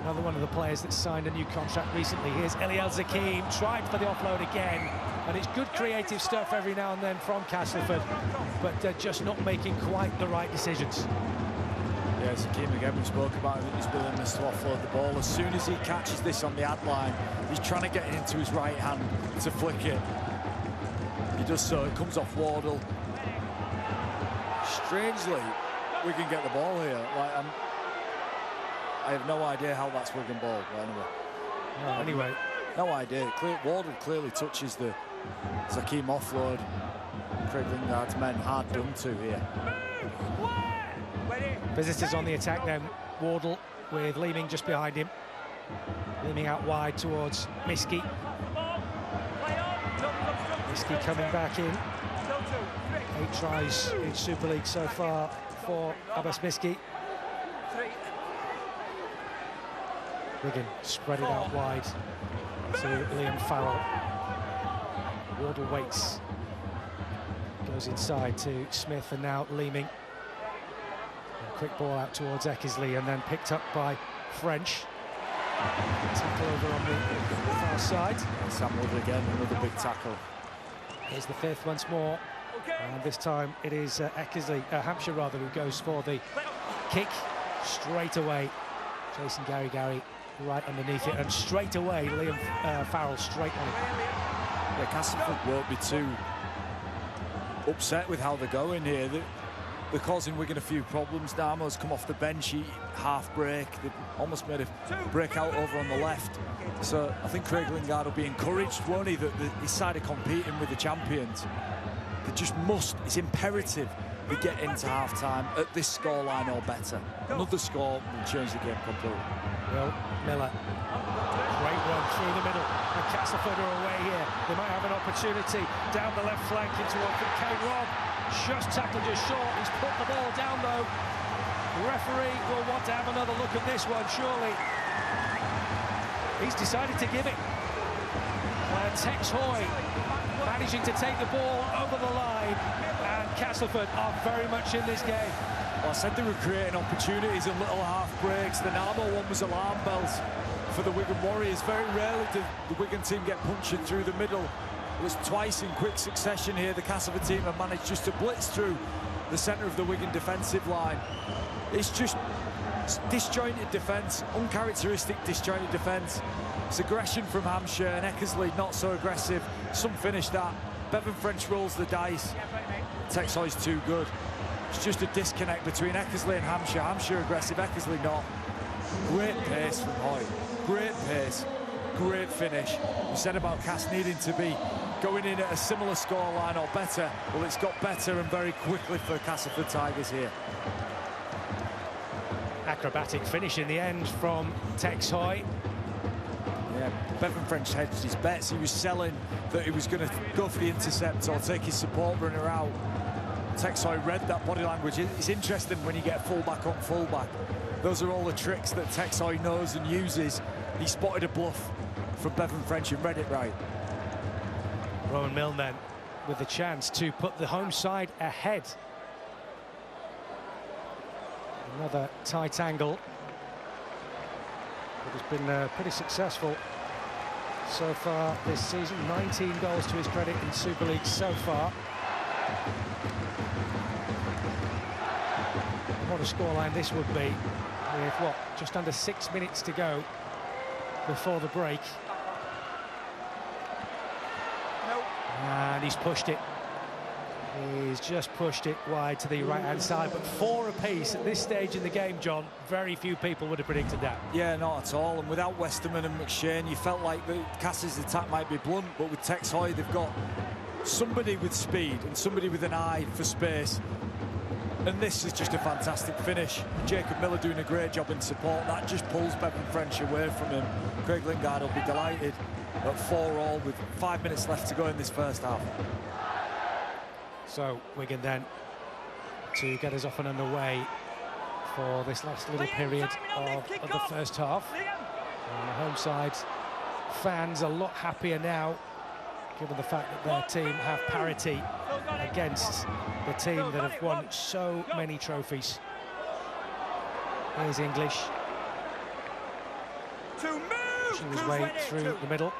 Another one of the players that signed a new contract recently. Here's Eliel Zakim, tried for the offload again, and it's good creative stuff every now and then from Castleford, but just not making quite the right decisions. Yeah, Zakim again, we spoke about his willingness to offload the ball. As soon as he catches this on the ad line, he's trying to get it into his right hand to flick it. He does so, it comes off Wardle. Strangely, we can get the ball here. I have no idea how that's Wigan ball, but anyway. No idea. Wardle clearly touches the Zakim offload. Craig Lingard's men hard done to here. Visitors on the attack then. Wardle with Leeming just behind him. Leeming out wide towards Miski. Miski coming back in. 8 tries in Super League so far for Abbas Miski. Wigan spread it out wide to Liam Farrell. Wardle waits. Goes inside to Smith, and now Leeming. A quick ball out towards Eckersley, and then picked up by French. Tackle over on the far side. Sam Wood again, another big tackle. Here's the fifth once more. And this time it is Eckersley, Hampshire rather, who goes for the kick straight away. Jason Gary right underneath it, and straight away Liam Farrell straight on it. Yeah, Castleford won't be too upset with how they're going here. They're causing Wigan a few problems. Darmo's come off the bench, he half break. They've almost made a breakout over on the left. So I think Craig Lingard will be encouraged, won't he, that his side are competing with the champions. They just must, it's imperative they get into half-time at this scoreline or better. Another score will change the game completely. Well, Miller, great run through the middle, and Castleford are away here. They might have an opportunity down the left flank into one from Kane Robb. Just tackled just short, he's put the ball down though. The referee will want to have another look at this one, surely. He's decided to give it. Tex Hoy managing to take the ball over the line, and Castleford are very much in this game. Well, I said they were creating opportunities and little half breaks. The Narmo one was alarm bells for the Wigan Warriors. Very rarely did the Wigan team get punctured through the middle. It was twice in quick succession here. The Castleford team have managed just to blitz through the centre of the Wigan defensive line. It's just disjointed defence, uncharacteristic disjointed defence. It's aggression from Hampshire, and Eckersley not so aggressive. Some finish that. Bevan French rolls the dice. Tex Hoy's too good. It's just a disconnect between Eckersley and Hampshire. Hampshire aggressive, Eckersley not. Great pace from Hoy. Great pace. Great finish. We said about Cass needing to be going in at a similar scoreline or better. Well, it's got better and very quickly for Castleford Tigers here. Acrobatic finish in the end from Tex Hoy. Yeah, Bevan French hedged his bets. He was selling that he was going to go for the intercept or take his support runner out. Tex Hoy read that body language. It's interesting when you get fullback on fullback. Those are all the tricks that Tex Hoy knows and uses. He spotted a bluff from Bevan French and read it right. Rowan Milne then with the chance to put the home side ahead. Another tight angle. It has been pretty successful so far this season. 19 goals to his credit in Super League so far. And what a scoreline this would be with, what, just under 6 minutes to go before the break. And he's pushed it. He's just pushed it wide to the right-hand side, but 4 apiece at this stage in the game, John. Very few people would have predicted that. Yeah, not at all. And without Westerman and McShane, you felt like the Cass's attack might be blunt, but with Tex Hoy, they've got somebody with speed and somebody with an eye for space. And this is just a fantastic finish. Jacob Miller doing a great job in support. That just pulls Bevan French away from him. Craig Lingard will be delighted at 4-4 with 5 minutes left to go in this first half. So Wigan then to get us off and underway for this last little period of the first half. And the home side fans a lot happier now, given the fact that their team have parity against the team that have won so many trophies. Here's English pushing his way through the middle.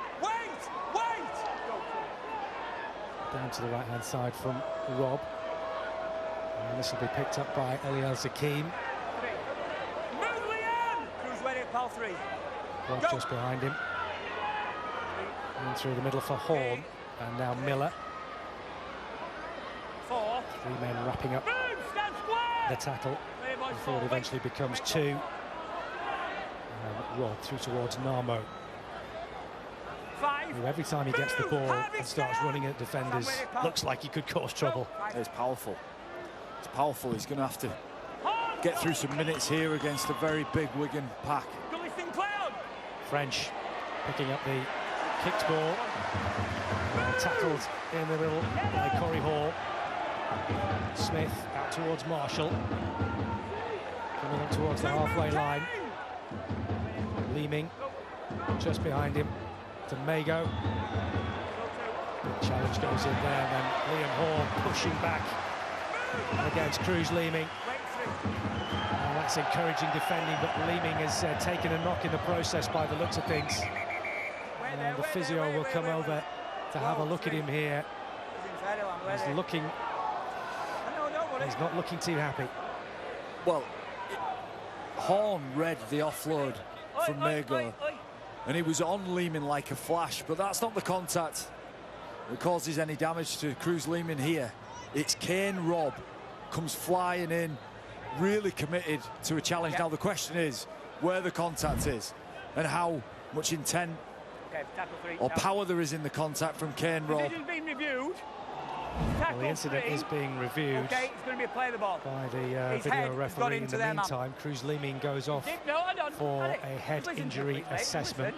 Down to the right-hand side from Rob. And this will be picked up by Eliel Zakim. Rob just behind him. And through the middle for Horn. And now Miller. 3 men wrapping up the tackle before it eventually becomes 2. And Rob through towards Narmo, who every time he gets the ball and starts running at defenders, looks like he could cause trouble. It's powerful. It's powerful. He's going to have to get through some minutes here against a very big Wigan pack. French picking up the kicked ball. Tackled in the middle by Corey Hall. Smith out towards Marshall. Coming up towards the halfway line. Leeming just behind him to Mago. The challenge goes in there, and then Liam Hall pushing back against Cruz Leeming. That's encouraging defending, but Leeming has taken a knock in the process by the looks of things. And the physio will come over to have a look at him here. He's not looking too happy. Well, Horn read the offload from Mago, and he was on Leeming like a flash, but that's not the contact that causes any damage to Cruz Leeming here. It's Kane Robb comes flying in, really committed to a challenge. Now the question is where the contact is and how much intent or power there is in the contact from Kane Robb. Well, the incident is being reviewed by the video referee. In the meantime, Cruz Leeming goes off for a head injury assessment.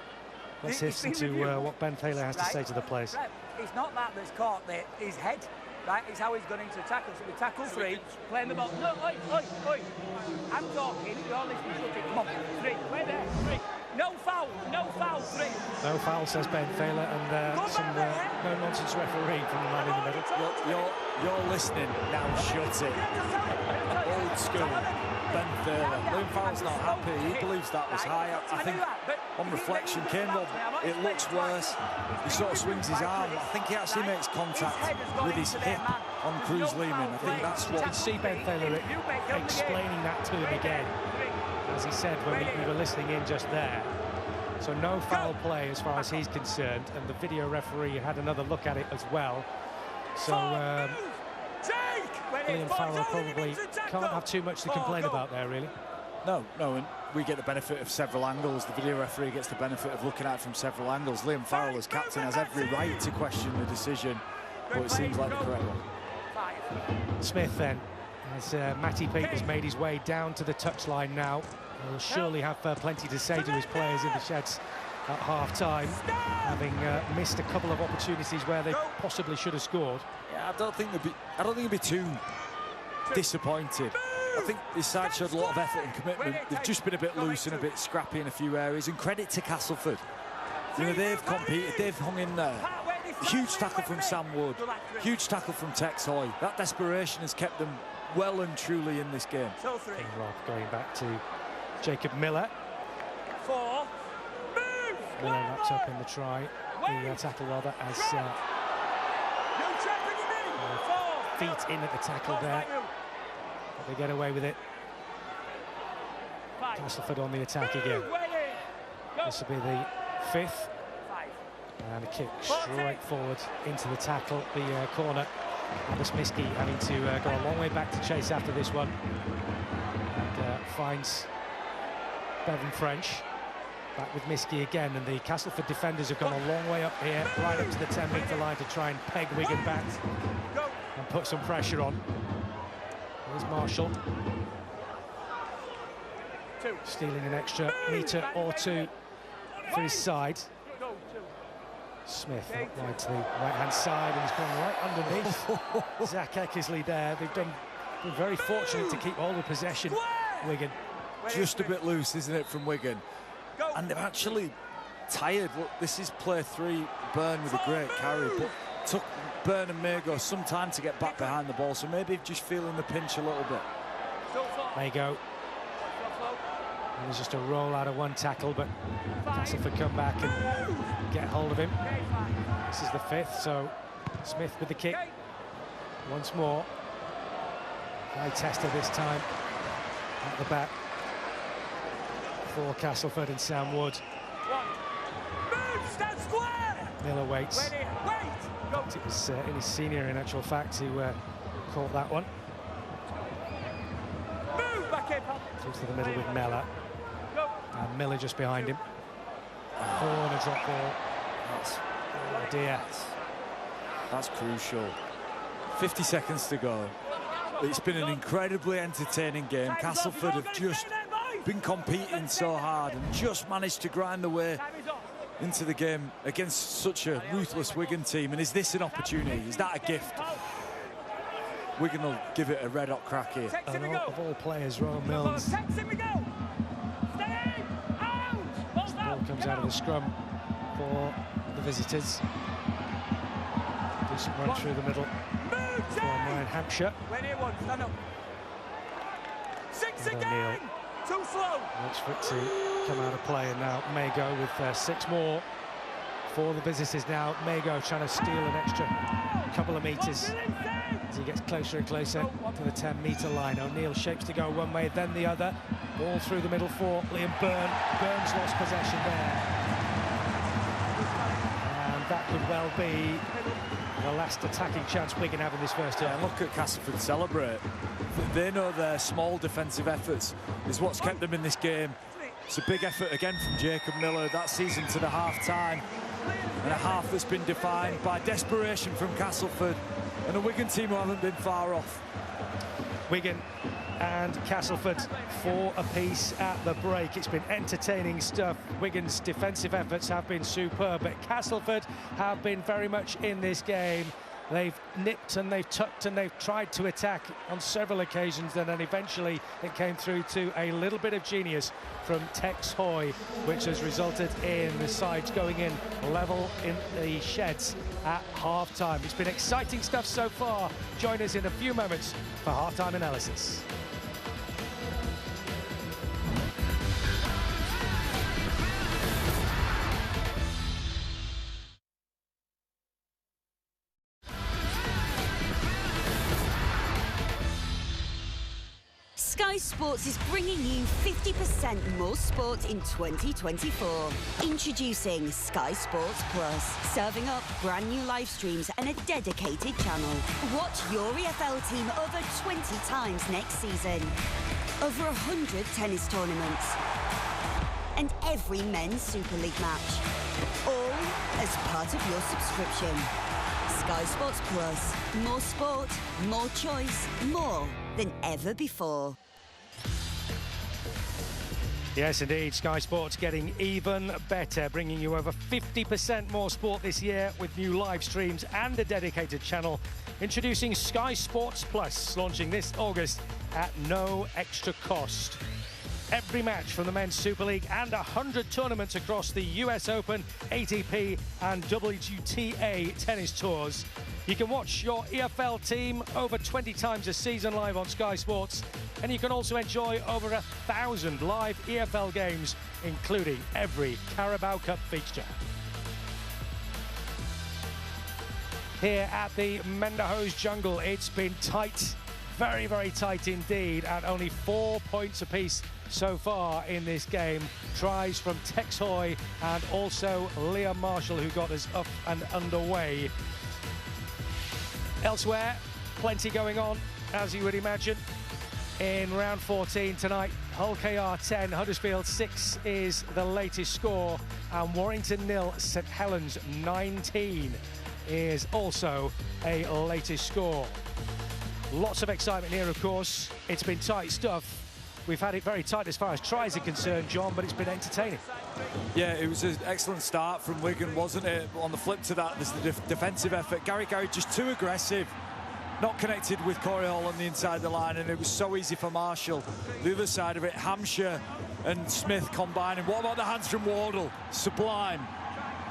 Let's listen to what Ben Thaler has to say to the place. It's not that's caught his head. Right, it's how he's going into the tackle. So we tackle 3, playing the ball. No, oi. I'm talking, you're listening to it. Come on, 3, wait there, 3. No foul, 3. No foul, says Ben Thaler, and some no-nonsense referee from the man in the middle. You're listening, now shut it. Old school, Ben Thaler. Liam Farrell's not happy, he believes that was high. I think, on reflection, Kane Robb, it looks worse. He sort of swings his arm. I think he actually makes contact with his hip on Cruz Leeming. I think that's what... You can see Ben Thaler explaining that to him again, as he said when we were listening in just there. So no foul play as far as he's concerned, and the video referee had another look at it as well. So Liam Farrell probably can't have too much to complain about there, really. No, and we get the benefit of several angles. The video referee gets the benefit of looking at it from several angles. Liam Farrell, as captain, has every right to question the decision, but it seems like the correct one. Smith then, as Matty Peake has made his way down to the touchline now. He'll surely have plenty to say to his players in the sheds at half-time, having missed a couple of opportunities where they possibly should have scored. Yeah, I don't think they'd be too disappointed. I think this side showed a lot of effort and commitment. They've just been a bit loose and a bit scrappy in a few areas. And credit to Castleford. You know, they've competed, they've hung in there. Huge tackle from Sam Wood, huge tackle from Tex Hoy. That desperation has kept them well and truly in this game. Rob going back to Jacob Miller. 4. Miller wrapped up in the try. The tackle rather as feet in at the tackle there. But they get away with it. Castleford on the attack again. This will be the 5th. And a kick straight forward into the tackle, the corner. Anders Miski having to go a long way back to chase after this one. And finds Bevan French. Back with Miski again, and the Castleford defenders have gone a long way up here, right up to the 10-metre line to try and peg Wigan back and put some pressure on. Here's Marshall. Stealing an extra metre or 2 for his side. Smith out wide to the right-hand side, and he's gone right underneath Zach Eckersley there. They've been very fortunate to keep hold of possession, Wigan. Just a bit loose, isn't it, from Wigan? And they're actually tired. Look, this is play 3, Byrne with a great carry, but took Byrne and Mago some time to get back behind the ball, so maybe just feeling the pinch a little bit. Mago. It was just a roll out of one tackle, but Castleford come back and get hold of him. This is the 5th, so Smith with the kick. Once more. High tester this time at the back for Castleford and Sam Wood. Miller waits. It was in his senior, in actual fact, who caught that one. Comes to the middle with Miller. And Miller just behind him. Oh, and a drop ball. Oh dear. That's crucial. 50 seconds to go. It's been an incredibly entertaining game. Castleford have just been competing so hard and just managed to grind their way into the game against such a ruthless Wigan team. And is this an opportunity? Is that a gift? Wigan will give it a red-hot crack here. And of all players, Rowan Mills. Ball comes out of the scrum for the visitors. Decent run through the middle from Ryan Hampshire. O'Neill too slow. looks for it to come out of play, and now Mago with 6 more for the visitors now. Mago trying to steal an extra couple of metres as he gets closer and closer to the 10-metre line. O'Neill shapes to go one way, then the other. Ball through the middle for Liam Byrne. Burns lost possession there. And that could well be the last attacking chance Wigan have in this first half. And look at Castleford celebrate. They know their small defensive efforts is what's kept them in this game. It's a big effort again from Jacob Miller that season to the half-time. And a half that's been defined by desperation from Castleford and a Wigan team who haven't been far off. Wigan and Castleford 4 apiece at the break. It's been entertaining stuff. Wigan's defensive efforts have been superb, but Castleford have been very much in this game. They've nipped and they've tucked and they've tried to attack on several occasions, and then eventually it came through to a little bit of genius from Tex Hoy, which has resulted in the sides going in level in the sheds at half-time. It's been exciting stuff so far. Join us in a few moments for half-time analysis. Sky Sports is bringing you 50% more sport in 2024. Introducing Sky Sports Plus, serving up brand new live streams and a dedicated channel. Watch your EFL team over 20 times next season. Over 100 tennis tournaments. And every men's Super League match. All as part of your subscription. Sky Sports Plus. More sport, more choice, more than ever before. Yes, indeed. Sky Sports getting even better, bringing you over 50% more sport this year with new live streams and a dedicated channel. Introducing Sky Sports Plus, launching this August at no extra cost. Every match from the Men's Super League and 100 tournaments across the US Open, ATP and WTA tennis tours. You can watch your EFL team over 20 times a season live on Sky Sports, and you can also enjoy over 1,000 live EFL games, including every Carabao Cup fixture. Here at the Mendahose Jungle, it's been tight, very, very tight indeed, at only 4 points apiece so far in this game. Tries from Tex Hoy and also Liam Marshall, who got us up and underway. Elsewhere, plenty going on, as you would imagine. In round 14 tonight, Hull KR 10, Huddersfield 6 is the latest score, and Warrington 0, St Helens 19 is also a latest score. Lots of excitement here, of course. It's been tight stuff. We've had it very tight as far as tries are concerned, John, but it's been entertaining. Yeah, it was an excellent start from Wigan, wasn't it? On the flip to that, there's the defensive effort. Gary just too aggressive. Not connected with Corey Hall on the inside of the line, and it was so easy for Marshall. The other side of it, Hampshire and Smith combining. What about the hands from Wardle? Sublime.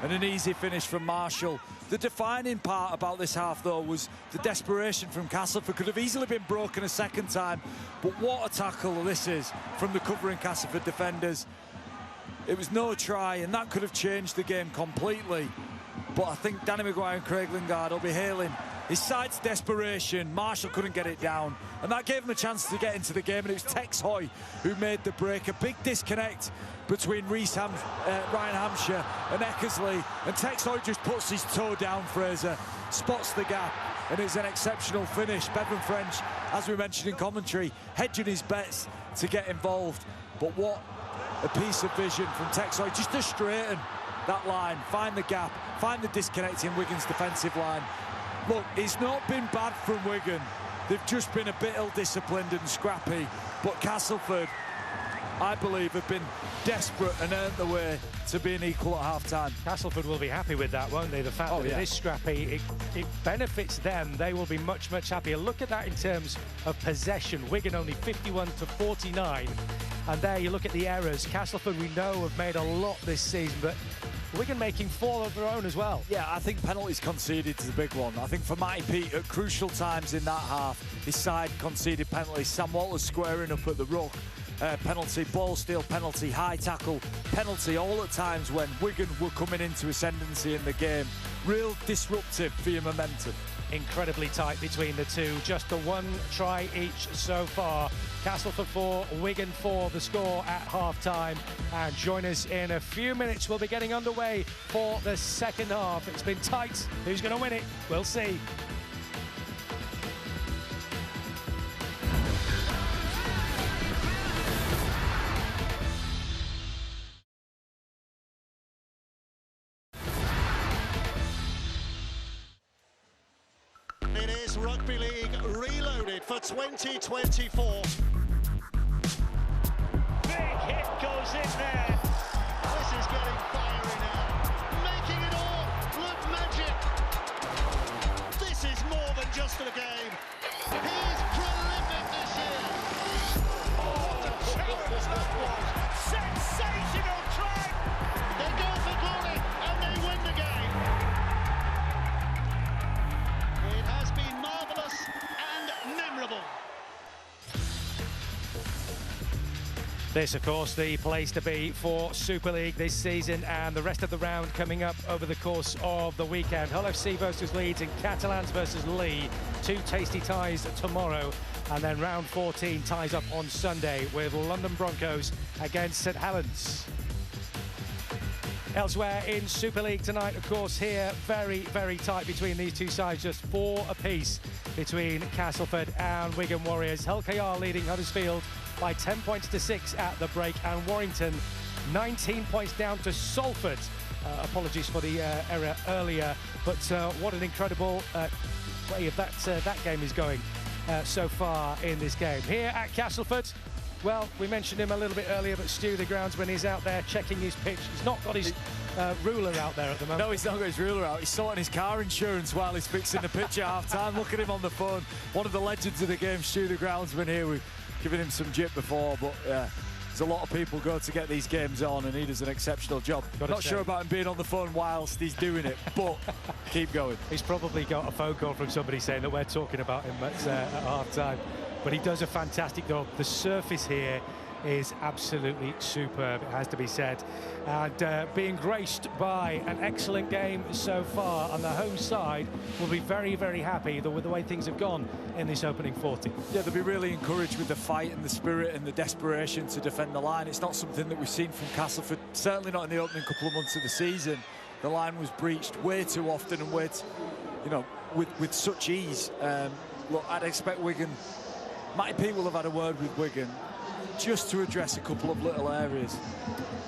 And an easy finish from Marshall. The defining part about this half, though, was the desperation from Castleford. Could have easily been broken a second time, but what a tackle this is from the covering Castleford defenders. It was no try, and that could have changed the game completely. But I think Danny Maguire and Craig Lingard will be hailing his side's desperation. Marshall couldn't get it down, and that gave him a chance to get into the game, and it was Tex Hoy who made the break. A big disconnect between Ryan Hampshire and Eckersley, and Tex Hoy just puts his toe down, Fraser, spots the gap, and it's an exceptional finish. Bevan French, as we mentioned in commentary, hedging his bets to get involved, but what a piece of vision from Tex Hoy, just to straighten that line, find the gap, find the disconnect in Wigan's defensive line. Look, it's not been bad from Wigan. They've just been a bit ill-disciplined and scrappy, but Castleford, I believe, have been desperate and earned their way to being equal at half-time. Castleford will be happy with that, won't they? The fact that it is scrappy, it benefits them. They will be much, much happier. Look at that in terms of possession. Wigan only 51-49. And there you look at the errors. Castleford, we know, have made a lot this season, but Wigan making 4 of their own as well. Yeah, I think penalties conceded is the big one. I think for Matty Pete, at crucial times in that half, his side conceded penalties. Sam Walters squaring up at the ruck. Penalty, ball steal penalty, high tackle penalty, all at times when Wigan were coming into ascendancy in the game. Real disruptive for your momentum. Incredibly tight between the two. Just the 1 try each so far. Castleford 4, Wigan 4, the score at half-time. And join us in a few minutes. We'll be getting underway for the second half. It's been tight. Who's going to win it? We'll see. It is Rugby League Reloaded for 2024. Big hit goes in there. This is getting fiery now. Making it all look magic. This is more than just a game. He's prolific this year. Oh, what a challenge that was. Sensational try. They go for glory and they win the game. It has been marvellous and memorable. This, of course, the place to be for Super League this season, and the rest of the round coming up over the course of the weekend. Hull FC versus Leeds and Catalans versus Lee. 2 tasty ties tomorrow, and then round 14 ties up on Sunday with London Broncos against St Helens. Elsewhere in Super League tonight, of course, here very, very tight between these two sides, just 4 apiece between Castleford and Wigan Warriors. Hull KR leading Huddersfield by 10 points to 6 at the break, and Warrington 19 points down to Salford. Apologies for the error earlier, but what an incredible way of that game is going so far in this game. Here at Castleford, well, we mentioned him a little bit earlier, but Stu, the groundsman, is out there checking his pitch. He's not got his ruler out there at the moment. No, he's not got his ruler out. He's sorting his car insurance while he's fixing the pitch at half-time. Look at him on the phone. One of the legends of the game, Stu, the groundsman here. We've given him some jip before, but there's a lot of people go to get these games on, and he does an exceptional job. Not sure about him being on the phone whilst he's doing it, but keep going. He's probably got a phone call from somebody saying that we're talking about him at half-time. But he does a fantastic job. The surface here is absolutely superb, it has to be said. And being graced by an excellent game so far on the home side, will be very, very happy with the way things have gone in this opening 40. Yeah, they'll be really encouraged with the fight and the spirit and the desperation to defend the line. It's not something that we've seen from Castleford, certainly not in the opening couple of months of the season. The line was breached way too often and with such ease. Look, I'd expect Wigan, Matty Pete will have had a word with Wigan just to address a couple of little areas.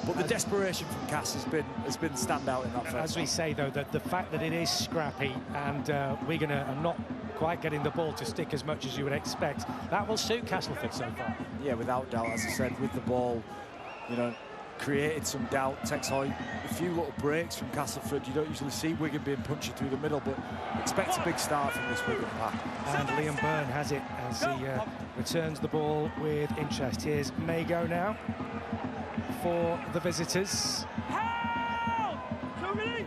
But the desperation from Cass has been standout in that first As we say, though, that the fact that it is scrappy and Wigan are not quite getting the ball to stick as much as you would expect, that will suit Castleford so far. Yeah, without doubt, as I said, with the ball, created some doubt. Tex Hoy, a few little breaks from Castleford. You don't usually see Wigan being punchy through the middle, but expect a big start from this Wigan pack. And Liam Byrne has it as he returns the ball with interest. Here's Mago now for the visitors.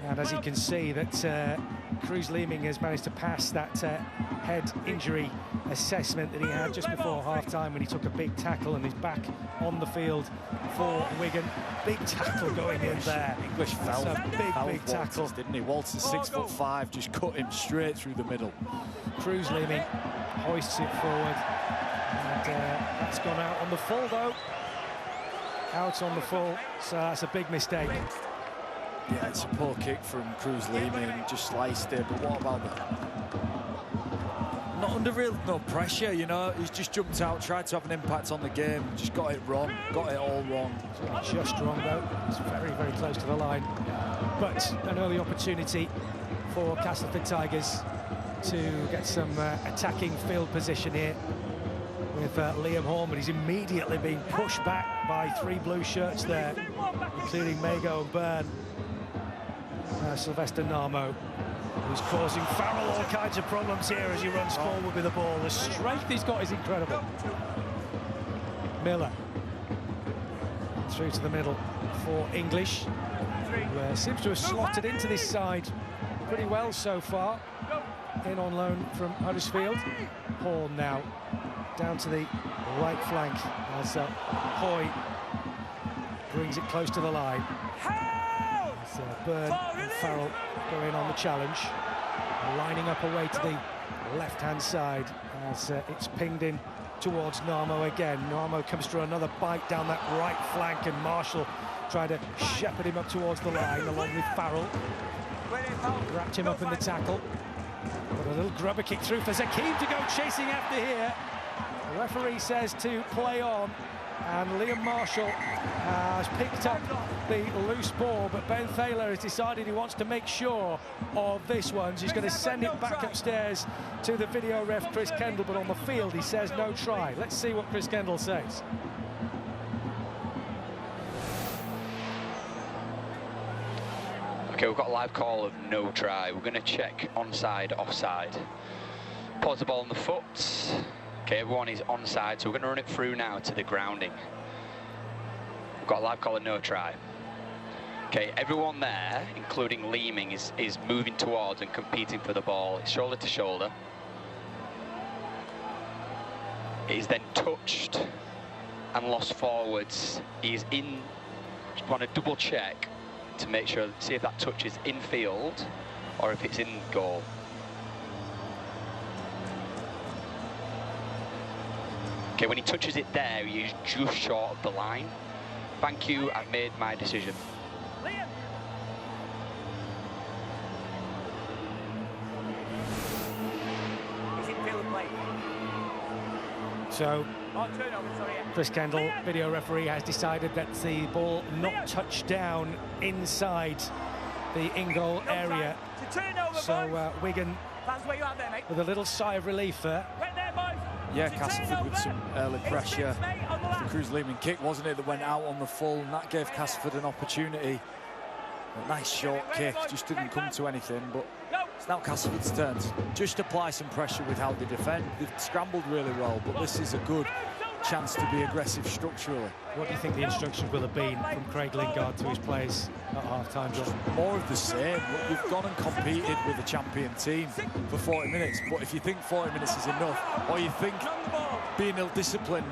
And as you can see, that Cruz Leeming has managed to pass that head injury assessment that he had just before half-time when he took a big tackle and is back on the field for Wigan. Big tackle going in there. English fell. Big tackle. Didn't he? Walters 6'5", just cut him straight through the middle. Cruz Leeming hoists it forward. And that's gone out on the full, though. Out on the full, so that's a big mistake. Yeah, it's a poor kick from Cruz Leeming, just sliced it, but what about that? Not under no pressure, he's just jumped out, tried to have an impact on the game, just got it wrong, got it all wrong. Just wrong, though. It's very, very close to the line. But an early opportunity for Castleford Tigers to get some attacking field position here. with Liam Horn, but he's immediately being pushed back by 3 blue shirts there, including Mago and Byrne. Sylvester Narmo, who's causing Farrell all kinds of problems here as he runs forward with the ball. The strength he's got is incredible. Miller through to the middle for English, who seems to have slotted into this side pretty well so far. In on loan from Huddersfield. Horn now down to the right flank as Hoy brings it close to the line. As Byrne and Farrell go in on the challenge, lining up away to the left-hand side as it's pinged in towards Narmo again. Narmo comes through another bite down that right flank, and Marshall trying to shepherd him up towards the line along with Farrell. Wrapped him up in the tackle. But a little grubber kick through for Zakeem to go chasing after here. The referee says to play on, and Liam Marshall has picked up the loose ball, but Ben Thaler has decided he wants to make sure of this one. So he's going to send it back upstairs to the video ref, Chris Kendall, but on the field he says no try. Let's see what Chris Kendall says. Okay, we've got a live call of no try. We're going to check onside, offside. Pause the ball on the foot. Okay, everyone is onside, so we're going to run it through now to the grounding. We've got a live call of no try. Okay, everyone there, including Leeming, is moving towards and competing for the ball. It's shoulder to shoulder. It is then touched and lost forwards. He's in. Just want to double check to make sure, see if that touch is in field or if it's in goal. Okay, when he touches it there, he's just short of the line. Thank you, I've made my decision. Liam. Is it field play? So Turnover, sorry. Chris Kendall, video referee, has decided that the ball not touched down inside the in-goal area. So Wigan, That's where you are there, mate. with a little sigh of relief there. Right there, boys. Yeah, Castleford with some early pressure. The Cruz Leeming kick, wasn't it, that went out on the full, and that gave Castleford an opportunity. A nice short kick, just didn't come to anything, but it's now Castleford's turn to just apply some pressure with how they defend. They've scrambled really well, but this is a good chance to be aggressive structurally. What do you think the instructions will have been from Craig Lingard to his players at half-time, John? More of the same. Look, we've gone and competed with a champion team for 40 minutes, but if you think 40 minutes is enough, or you think being ill-disciplined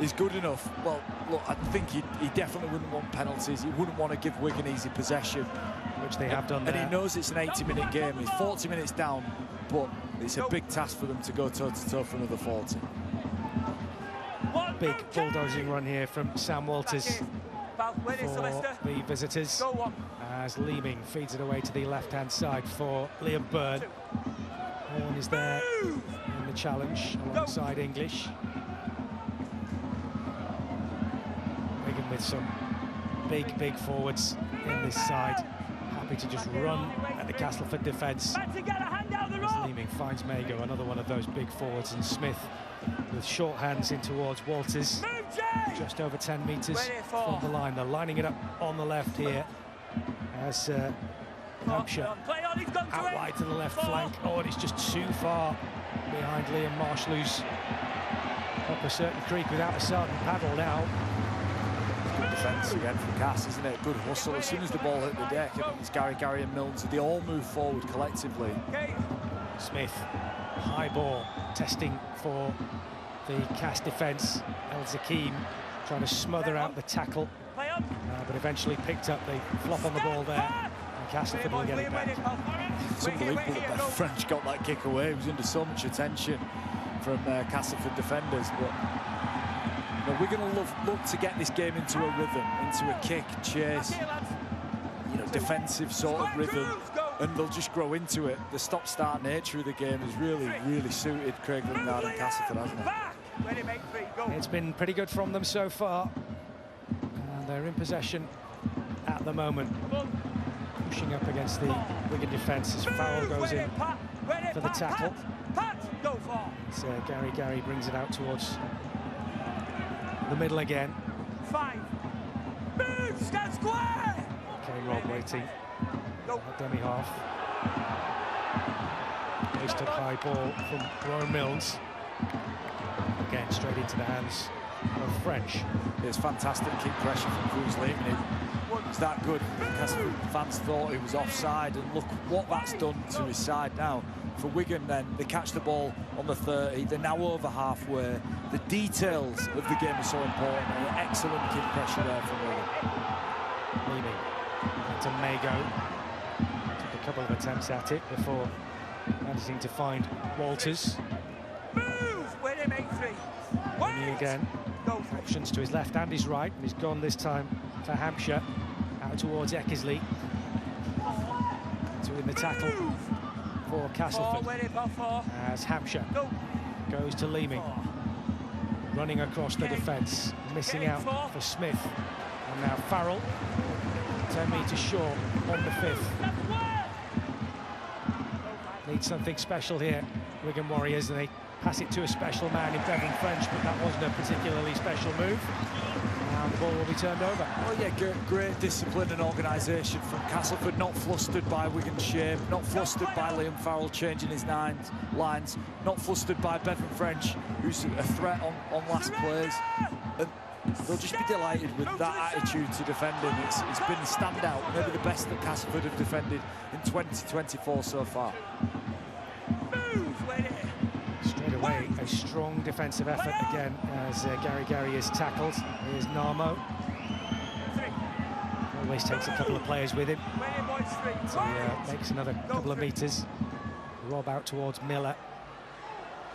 is good enough, well, look, I think he definitely wouldn't want penalties. He wouldn't want to give Wigan easy possession, which they have done there. And he knows it's an 80-minute game. He's 40 minutes down, but it's a big task for them to go toe-to-toe for another 40. Big bulldozing run here from Sam Walters for the visitors, as Leeming feeds it away to the left-hand side for Liam Byrne. Horn is there in the challenge alongside English. Wigan with some big forwards in this side, happy to just run at the Castleford defence. Leeming finds Mago, another one of those big forwards, and Smith with short hands in towards Walters, just over 10 metres from the line. They're lining it up on the left here as Hampshire out wide to the left flank. Oh, and it's just too far behind Liam Marshall, who's up a certain creek without a certain paddle now. Good defence again from Cass, isn't it? Good hustle. As soon as the ball hit the deck, I think it's Gary and Milnes, they all move forward collectively. Smith, high ball, testing for the Cass defence. El Zakeem trying to smother out the tackle, but eventually picked up. They flop on the ball there, and Castleford will get it back. It's unbelievable that the French got that kick away. It was under so much attention from Castleford defenders, but we're going to look to get this game into a rhythm, into a kick, chase, defensive sort of rhythm, and they'll just grow into it. The stop-start nature of the game has really suited Craig Lingard and Castleford, hasn't it? It's been pretty good from them so far, and they're in possession at the moment. Pushing up against the Wigan defence as Farrell goes in for the tackle. So Gary brings it out towards the middle again. 5. Move, stand square! Okay, Rob waiting. Dummy half. Hoist up high ball from Rowan Mills. Again, straight into the hands of French. It's fantastic kick pressure from Cruz Lehman. It was that good. Castleford fans thought he was offside, and look what that's done to his side now. For Wigan then, they catch the ball on the 30, they're now over halfway. The details of the game are so important, and excellent kick pressure there from Wigan. Leaning to Mago. Took a couple of attempts at it before managing to find Walters. Move! Where they make 3. Leaning again. Options to his left and his right, and he's gone this time for Hampshire. Out towards Eckersley. To win the tackle for Castleford. As Hampshire goes to Leeming. Running across the defence. Missing out for Smith. And now Farrell. 10 metres short on the 5th. Need something special here, Wigan Warriors, and they pass it to a special man in Bevan French, but that wasn't a particularly special move. And the ball will be turned over. Well, yeah, great discipline and organisation from Castleford, not flustered by Wigan's shape, not flustered by Liam Farrell changing his lines, not flustered by Bevan French, who's a threat on last plays. And they'll just be delighted with that attitude to defending. It's been the standout, maybe the best that Castleford have defended in 2024 so far. Straight away, a strong defensive effort again as Gary is tackled. Here's Narmo. Always takes a couple of players with him. So he makes another couple of metres. Rob out towards Miller.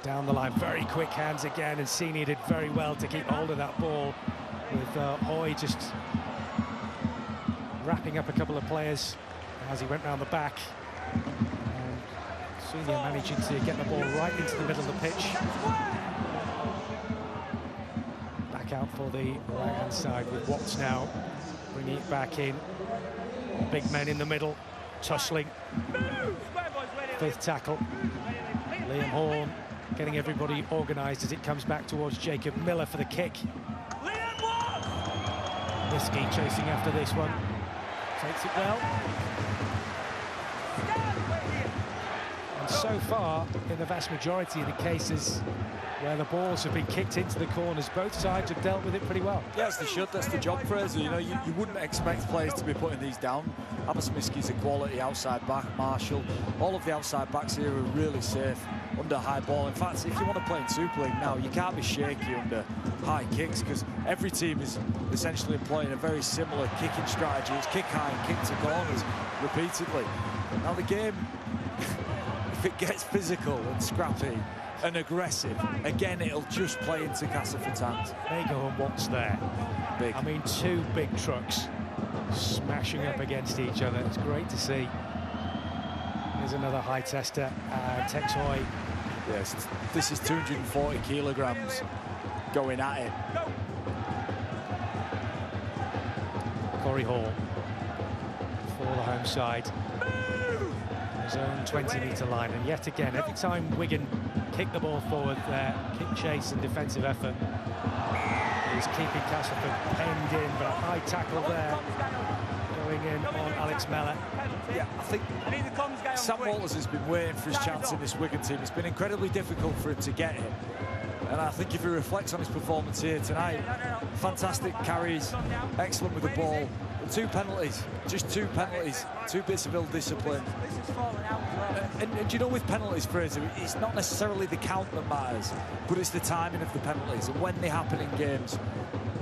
Down the line, very quick hands again, and Sini did very well to keep hold of that ball, with Hoy just wrapping up a couple of players as he went round the back. And Sini managing to get the ball right into the middle of the pitch. Back out for the right-hand side with Watts now, bringing it back in. Big men in the middle, tussling. 5th tackle. Liam Horn getting everybody organised as it comes back towards Jacob Miller for the kick. Whiskey chasing after this one. Takes it well. And so far, in the vast majority of the cases where the balls have been kicked into the corners, both sides have dealt with it pretty well. Yes, they should. That's the job, Fraser. You know, you wouldn't expect players to be putting these down. Abersamitsky's a quality outside back. Marshall, all of the outside backs here are really safe under high ball. In fact, if you want to play in Super League now, you can't be shaky under high kicks, because every team is essentially employing a very similar kicking strategy. It's kick high and kick to corners repeatedly. Now the game, if it gets physical and scrappy and aggressive, again, it'll just play into Castleford's hands. Mago and Watts there. Big. I mean, 2 big trucks smashing up against each other. It's great to see. There's another high tester, Tex Hoy. Yes, this is 240 kilograms going at it. Corey Hall for the home side. His own 20-metre line, and yet again, every time Wigan kick the ball forward, their kick chase and defensive effort is keeping Castleford penned in, but a high tackle there going in on Alex Mellor. Yeah, I think Sam Walters has been waiting for his chance in this Wigan team. It's been incredibly difficult for him to get it. And I think if he reflects on his performance here tonight, fantastic carries, excellent with the ball. 2 penalties, just 2 penalties, 2 bits of ill discipline. And you know, with penalties, Fraser, it's not necessarily the count that matters, but it's the timing of the penalties and when they happen in games.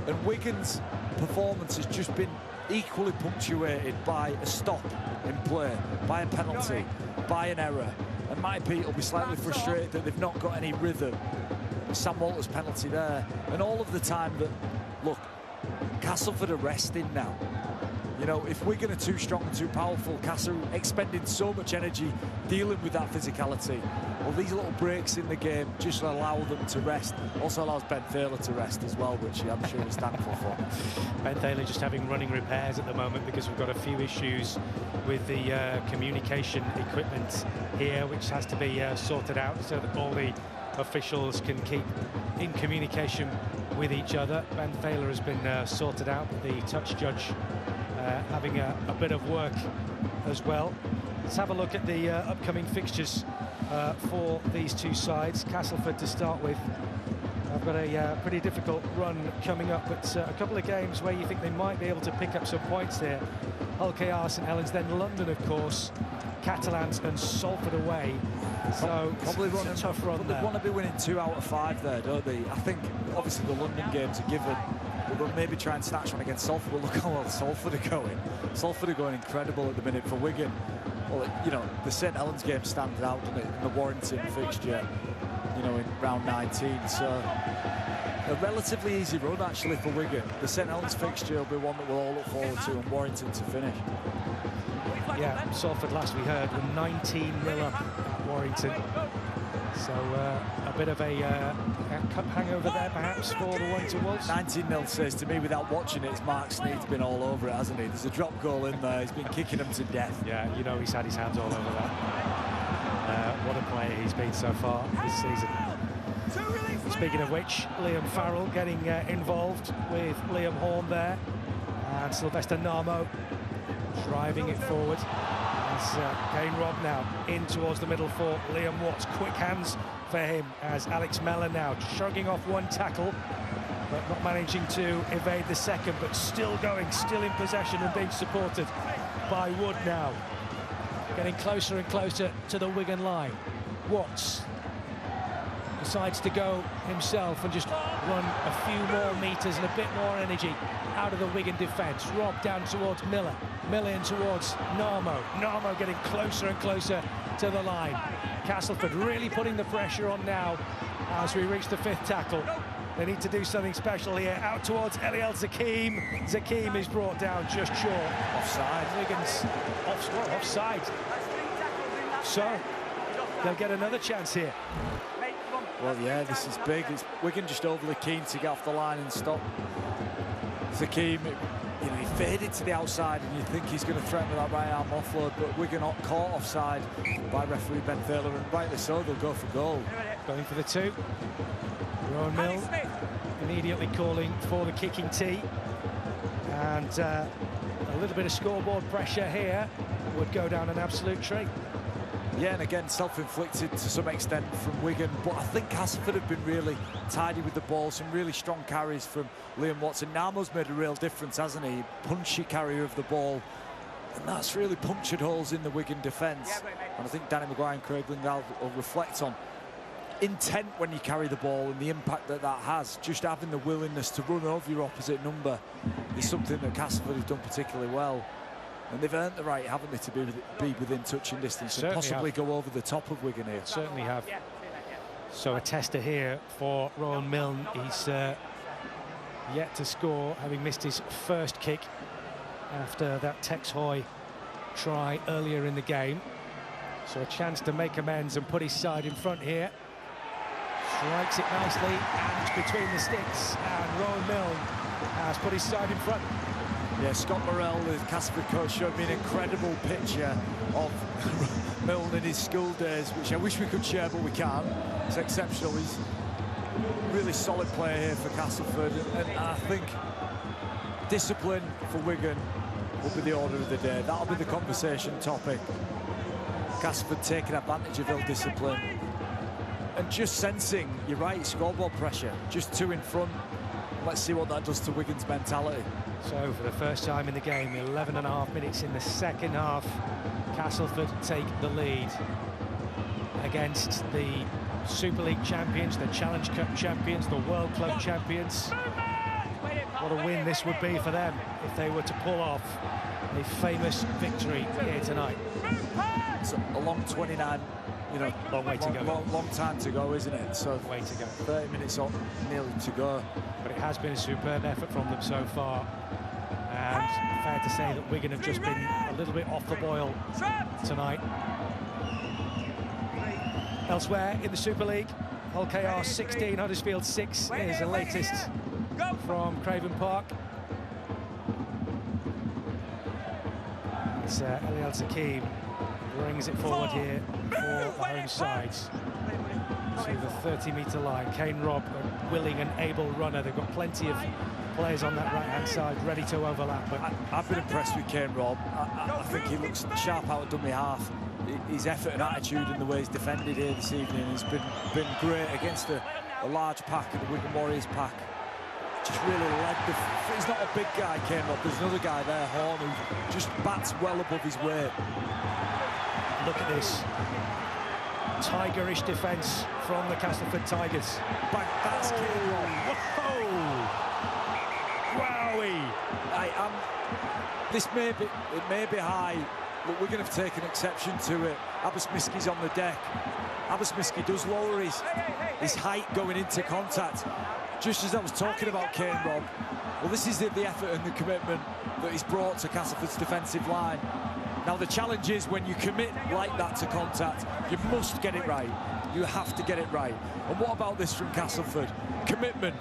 And Wigan's performance has just been equally punctuated by a stop in play, by a penalty, by an error. And Matty Pete will be slightly frustrated that they've not got any rhythm. Sam Walters' penalty there, and all of the time that, look, Castleford are resting now. You know, if Wigan are too strong and too powerful, Castle expending so much energy dealing with that physicality. Well, these little breaks in the game just allow them to rest. Also allows Ben Thaler to rest as well, which I'm sure he's thankful for. Ben Thaler just having running repairs at the moment because we've got a few issues with the communication equipment here, which has to be sorted out so that all the officials can keep in communication with each other. Ben Thaler has been sorted out, the touch judge having a bit of work as well. Let's have a look at the upcoming fixtures for these two sides. Castleford to start with. I've got a pretty difficult run coming up, but a couple of games where you think they might be able to pick up some points there. Hull KR, St Helens, then London, of course, Catalans and Salford away. So probably it's a tough run there. They want to be winning 2 out of 5 there, don't they? I think obviously the London games are given. We'll maybe try and snatch one against Salford, but look how well Salford are going. Salford are going incredible at the minute for Wigan. Well, you know, the St Helens game stands out, doesn't it, in the Warrington fixture, you know, in round 19. So a relatively easy run actually for Wigan. The St Helens fixture will be one that we'll all look forward to, and Warrington to finish. Yeah, Salford last we heard were 19-0 up at Warrington. So a bit of a cup hangover there perhaps for the Warrington Wolves. 19-0 says to me, without watching it, Mark Sneed's been all over it, hasn't he? There's a drop goal in there, he's been kicking them to death. Yeah, you know he's had his hands all over that. What a player he's been so far this season. Speaking of which, Liam Farrell getting involved with Liam Horn there, and Sylvester Namo driving it forward. Kane Robb now in towards the middle for Liam Watts. Quick hands for him as Alex Mellor now shrugging off one tackle, but not managing to evade the second, but still going, still in possession and being supported by Wood now. Getting closer and closer to the Wigan line. Watts decides to go himself and just run a few more metres and a bit more energy out of the Wigan defence. Robb down towards Miller. Miller in towards Namo. Namo getting closer and closer to the line. Castleford really putting the pressure on now as we reach the 5th tackle. They need to do something special here. Out towards Eliel Zakim. Zakim is brought down just short. Offside. Wigan's offside. So they'll get another chance here. Well, yeah, this is big. It's Wigan just overly keen to get off the line and stop Zakim. You know, he faded to the outside, and you think he's going to threaten with that right arm offload, but Wigan not caught offside by referee Ben Thaler, and rightly so, they'll go for goal. Going for the 2. Rowan Mill immediately calling for the kicking tee, and a little bit of scoreboard pressure here would go down an absolute treat. Yeah, and again, self-inflicted to some extent from Wigan, but I think Castleford have been really tidy with the ball, some really strong carries from Liam Watson. Namo's made a real difference, hasn't he? Punchy carrier of the ball, and that's really punctured holes in the Wigan defence. And I think Danny Maguire and Craig Lingard will reflect on intent when you carry the ball and the impact that that has. Just having the willingness to run over your opposite number is something that Castleford have done particularly well. And they've earned the right, haven't they, to be within touching distance and possibly go over the top of Wigan here. Certainly have. So a tester here for Rowan Milne. He's yet to score, having missed his first kick after that Tex Hoy try earlier in the game. So a chance to make amends and put his side in front here. Strikes it nicely, and it's between the sticks, and Rowan Milne has put his side in front. Yeah, Scott Morrell, the Castleford coach, showed me an incredible picture of Milne in his school days, which I wish we could share, but we can't. It's exceptional. He's a really solid player here for Castleford, and I think discipline for Wigan will be the order of the day. That'll be the conversation topic. Castleford taking advantage of ill-discipline and just sensing, you're right, scoreboard pressure, just 2 in front. Let's see what that does to Wigan's mentality. So for the first time in the game, 11.5 minutes in the second half, Castleford take the lead against the Super League champions, the Challenge Cup champions, the World Club champions. What a win this would be for them if they were to pull off a famous victory here tonight. It's a long 29, you know, long way to go. Long time to go, isn't it? So way to go. 30 minutes on, nearly to go. But it has been a superb effort from them so far. And fair to say that Wigan have just been a little bit off the boil tonight. Elsewhere in the Super League, Hull KR 16, Huddersfield 6 is the latest from Craven Park. It's Eliel Zakim Brings it forward here for the home sides to the 30-metre line. Kane Robb, a willing and able runner. They've got plenty of players on that right-hand side ready to overlap. But I've been impressed with Kane Robb. I think he looks sharp out of dummy half. His effort and attitude and the way he's defended here this evening has been great against a large pack, the Wigan Warriors pack. Just really led the... He's not a big guy, Kane Robb. There's another guy there, Horn, who just bats well above his weight. Look at this. Tigerish defence from the Castleford Tigers. Bang, that's Kane Robb. Whoa! Wowie! It may be high, but we're going to take an exception to it. Abasmiski's on the deck. Abasmiski does lower his height going into contact. Just as I was talking about Kane Robb, well, this is the effort and the commitment that he's brought to Castleford's defensive line. Now, the challenge is when you commit like that to contact, you must get it right. You have to get it right. And what about this from Castleford? Commitment.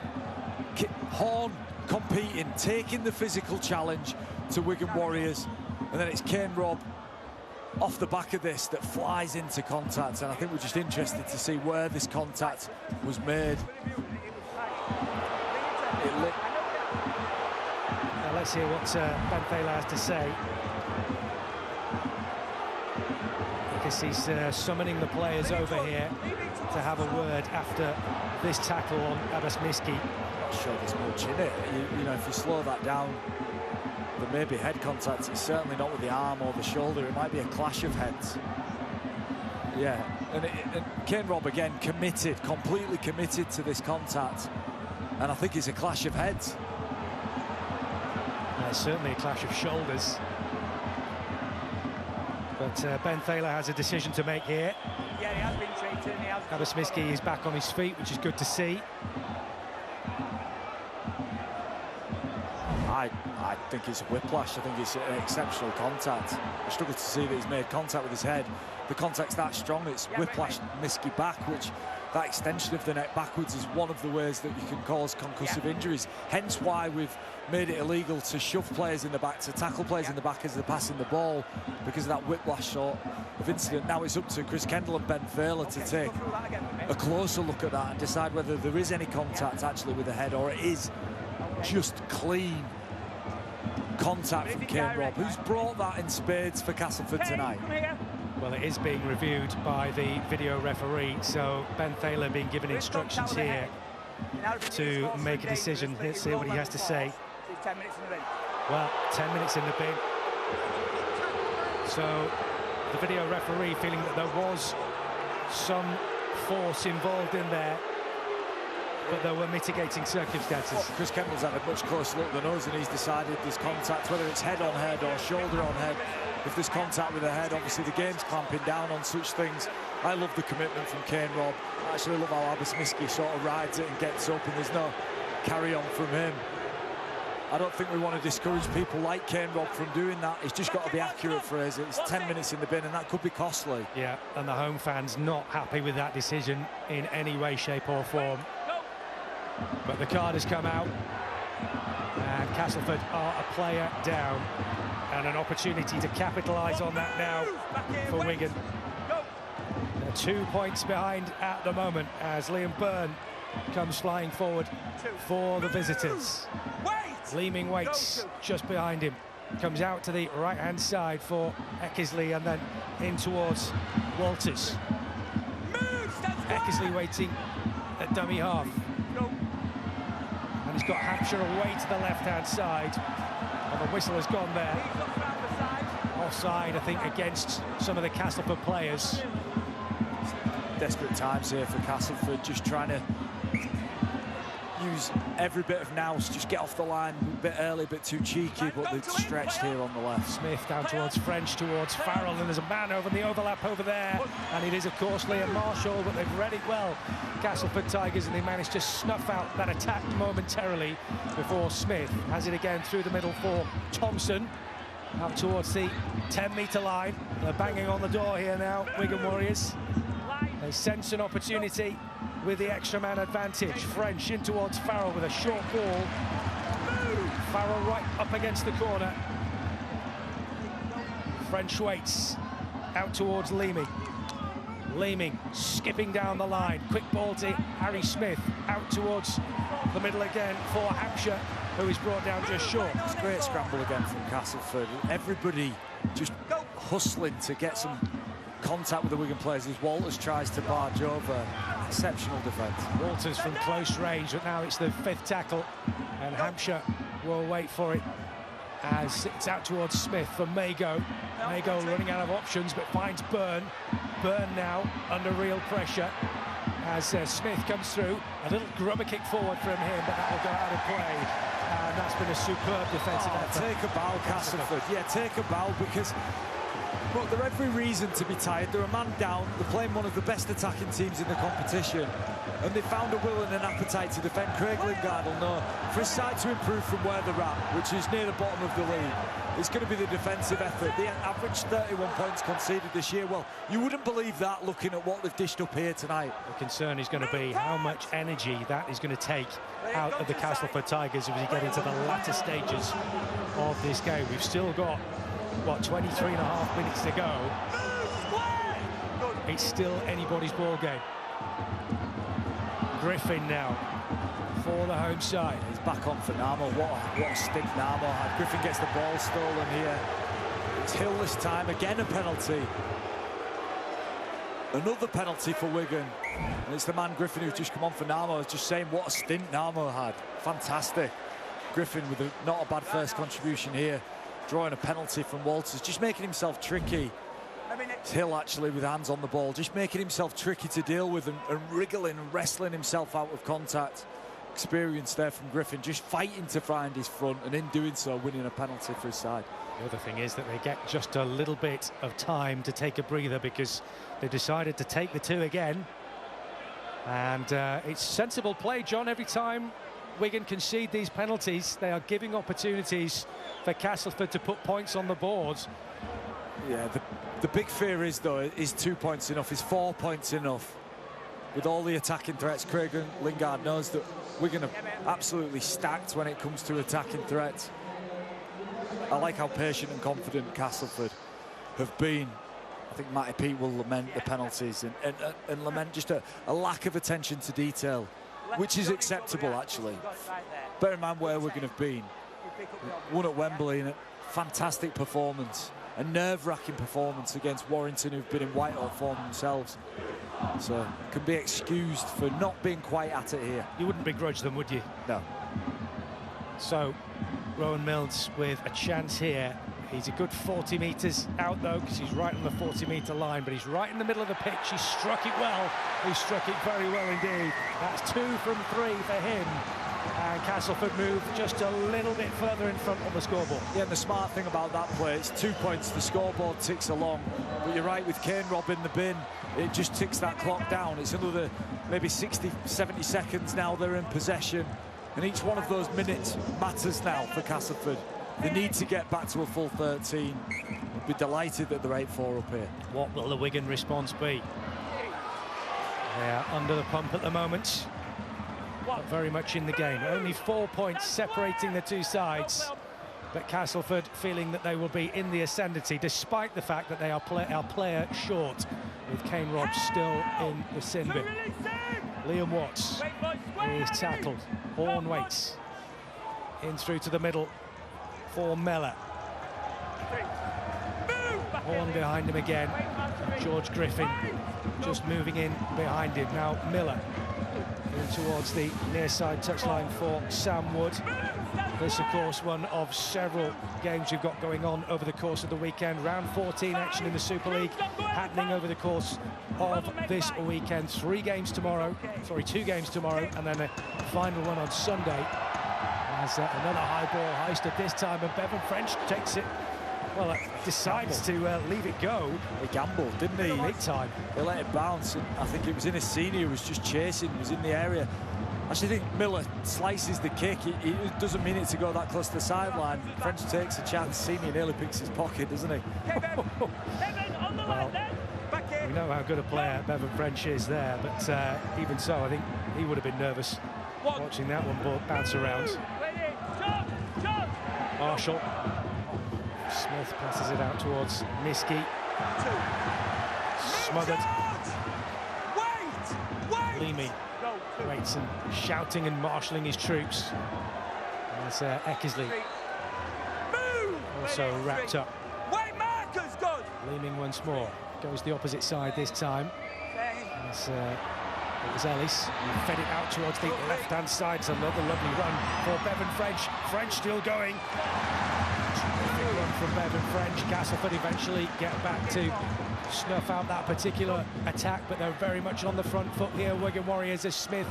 Horn competing, taking the physical challenge to Wigan Warriors. And then it's Kane Robb off the back of this that flies into contact. And I think we're just interested to see where this contact was made. Now let's hear what Ben Thaler has to say. Because he's summoning the players over here to have a word after this tackle on Abasmiski. I'm not sure there's much in it. You know, if you slow that down, there may be head contact. It's certainly not with the arm or the shoulder. It might be a clash of heads. Yeah, and Kane Robb again committed, completely committed to this contact. And I think it's a clash of heads. Certainly a clash of shoulders. But Ben Thaler has a decision to make here. Yeah, he has been treated. Abasmiski is back on his feet, which is good to see. I think it's a whiplash. I think it's an exceptional contact. I struggle to see that he's made contact with his head. The contact's that strong, it's whiplashed Miski back, which that extension of the neck backwards is one of the ways that you can cause concussive injuries. Hence why we've made it illegal to shove players in the back, to tackle players in the back as they're passing the ball, because of that whiplash sort of incident. Now it's up to Chris Kendall and Ben Thaler to take a closer look at that and decide whether there is any contact actually with the head, or it is just clean contact from Kane Robb, who's brought that in spades for Castleford tonight. Well, it is being reviewed by the video referee, so Ben Thaler being given instructions here to make a decision. Let's see what he has to say. 10 minutes in the bin. Well, 10 minutes in the bin. So the video referee feeling that there was some force involved in there, but there were mitigating circumstances. Chris Kendall's had a much closer look than us, and he's decided there's contact, whether it's head on head or shoulder on head. If there's contact with the head, obviously the game's clamping down on such things. I love the commitment from Kane Robb. I actually love how Abasmiski sort of rides it and gets up, and there's no carry-on from him. I don't think we want to discourage people like Kane Robb from doing that. He's just got to be accurate for us. It's 10 minutes in the bin, and that could be costly. Yeah, and the home fans not happy with that decision in any way, shape or form. But the card has come out, and Castleford are a player down, and an opportunity to capitalise on that now for Wigan. They're 2 points behind at the moment as Liam Byrne comes flying forward for the visitors. Leeming waits just behind him. Comes out to the right-hand side for Eckersley and then in towards Walters. Eckersley waiting at dummy half. And he's got Hampshire away to the left-hand side. And the whistle has gone there. Offside, I think, against some of the Castleford players. Desperate times here for Castleford, just trying to use every bit of nous, just get off the line a bit early, a bit too cheeky, but they're stretched here on the left. Smith down towards French, towards Farrell, and there's a man over the overlap over there, and it is of course Liam Marshall, but they've read it well, Castleford Tigers, and they managed to snuff out that attack momentarily before Smith has it again through the middle for Thompson, up towards the 10-metre line. They're banging on the door here now, Wigan Warriors. They sense an opportunity with the extra man advantage. French in towards Farrell with a short ball. Farrell right up against the corner. French waits. out towards Leeming. Leeming skipping down the line. Quick ball to Harry Smith. Out towards the middle again for Hampshire, who is brought down just short. It's a great scramble again from Castleford. Everybody just hustling to get some contact with the Wigan players as Walters tries to barge over. Exceptional defence. Walters from close range, but now it's the 5th tackle, and Hampshire will wait for it as it's out towards Smith for Mago. Mago running out of options, but finds Byrne. Byrne now under real pressure as Smith comes through. A little grubber kick forward from him, but that will go out of play. And that's been a superb defensive effort. Take a bow, Castleford. Yeah, take a bow, because look, they're every reason to be tired. They're a man down. They're playing one of the best attacking teams in the competition, and they found a will and an appetite to defend. Craig Lingard will know for his side to improve from where they're at, which is near the bottom of the league. It's going to be the defensive effort. The average 31 points conceded this year. Well, you wouldn't believe that looking at what they've dished up here tonight. The concern is going to be how much energy that is going to take out of the Castleford Tigers as we get into the latter stages of this game. We've still got, what, 23.5 minutes to go. It's still anybody's ball game. Griffin now for the home side. He's back on for Narmo. What a stink Narmo had. Griffin gets the ball stolen here. It's Hill this time. Again a penalty. Another penalty for Wigan. And it's the man Griffin who's just come on for Narmo. I was just saying what a stint Narmo had. Fantastic. Griffin with not a bad first contribution here. Drawing a penalty from Walters. Just making himself tricky. It's Hill actually with hands on the ball. Just making himself tricky to deal with and wriggling and wrestling himself out of contact. Experience there from Griffin, just fighting to find his front, and in doing so winning a penalty for his side. The other thing is that they get just a little bit of time to take a breather because they decided to take the 2 again, and it's sensible play, John. Every time Wigan concede these penalties, they are giving opportunities for Castleford to put points on the board. Yeah, the big fear is, though, is 2 points enough? Is 4 points enough? With all the attacking threats, Craig Lingard knows that Wigan are absolutely stacked when it comes to attacking threats. I like how patient and confident Castleford have been. I think Matty Pete will lament the penalties and lament just a lack of attention to detail, which is acceptable, actually. Bear in mind where Wigan have been. Won at Wembley in a fantastic performance. A nerve-wracking performance against Warrington, who've been in white-hot form themselves. So can be excused for not being quite at it here. You wouldn't begrudge them, would you? No. So Rowan Mills with a chance here. He's a good 40 metres out, though, because he's right on the 40-metre line, but he's right in the middle of the pitch. He struck it well. He struck it very well indeed. That's 2 from 3 for him. And Castleford move just a little bit further in front on the scoreboard. Yeah, and the smart thing about that play, it's 2 points, the scoreboard ticks along. But you're right, with Kane Robb in the bin, it just ticks that clock down. It's another maybe 60, 70 seconds now they're in possession. And each one of those minutes matters now for Castleford. They need to get back to a full 13. I'd be delighted that they're 8-4 up here. What will the Wigan response be? They are under the pump at the moment. Not very much in the game. Only 4 points separating the two sides. But Castleford feeling that they will be in the ascendancy, despite the fact that they are player short, with Kane Robb still in the sin bin. Liam Watts is tackled. Horn waits. In through to the middle for Mellor. Horn behind him again. George Griffin just moving in behind him. Now Miller in towards the near side touchline for Sam Wood. This, of course, one of several games we've got going on over the course of the weekend. Round 14 action in the Super League happening over the course of this weekend. 2 games tomorrow, and then a final one on Sunday. As another high ball hoisted this time, and Bevan French takes it. Well, decides to leave it go. He gambled, didn't he? Big time. They let it bounce, and I think it was Innesini who was just chasing, was in the area. I actually think Miller slices the kick. He doesn't mean it to go that close to the sideline. French takes a chance. Senior nearly picks his pocket, doesn't he? Well, we know how good a player Bevan French is there, but even so, I think he would have been nervous watching that one bounce around. Marshall. Smith passes it out towards Miski. Smothered. Wait! Leamy waits and shouting and marshalling his troops. As Eckersley also wrapped up. Wait, Marcus, good! Leaming once more. Goes the opposite side this time. As, it was Ellis who fed it out towards the left-hand side. It's another lovely run for Bevan French. French still going. Terrific run from Bevan French. Castleford eventually get back to snuff out that particular attack, but they're very much on the front foot here, Wigan Warriors, as Smith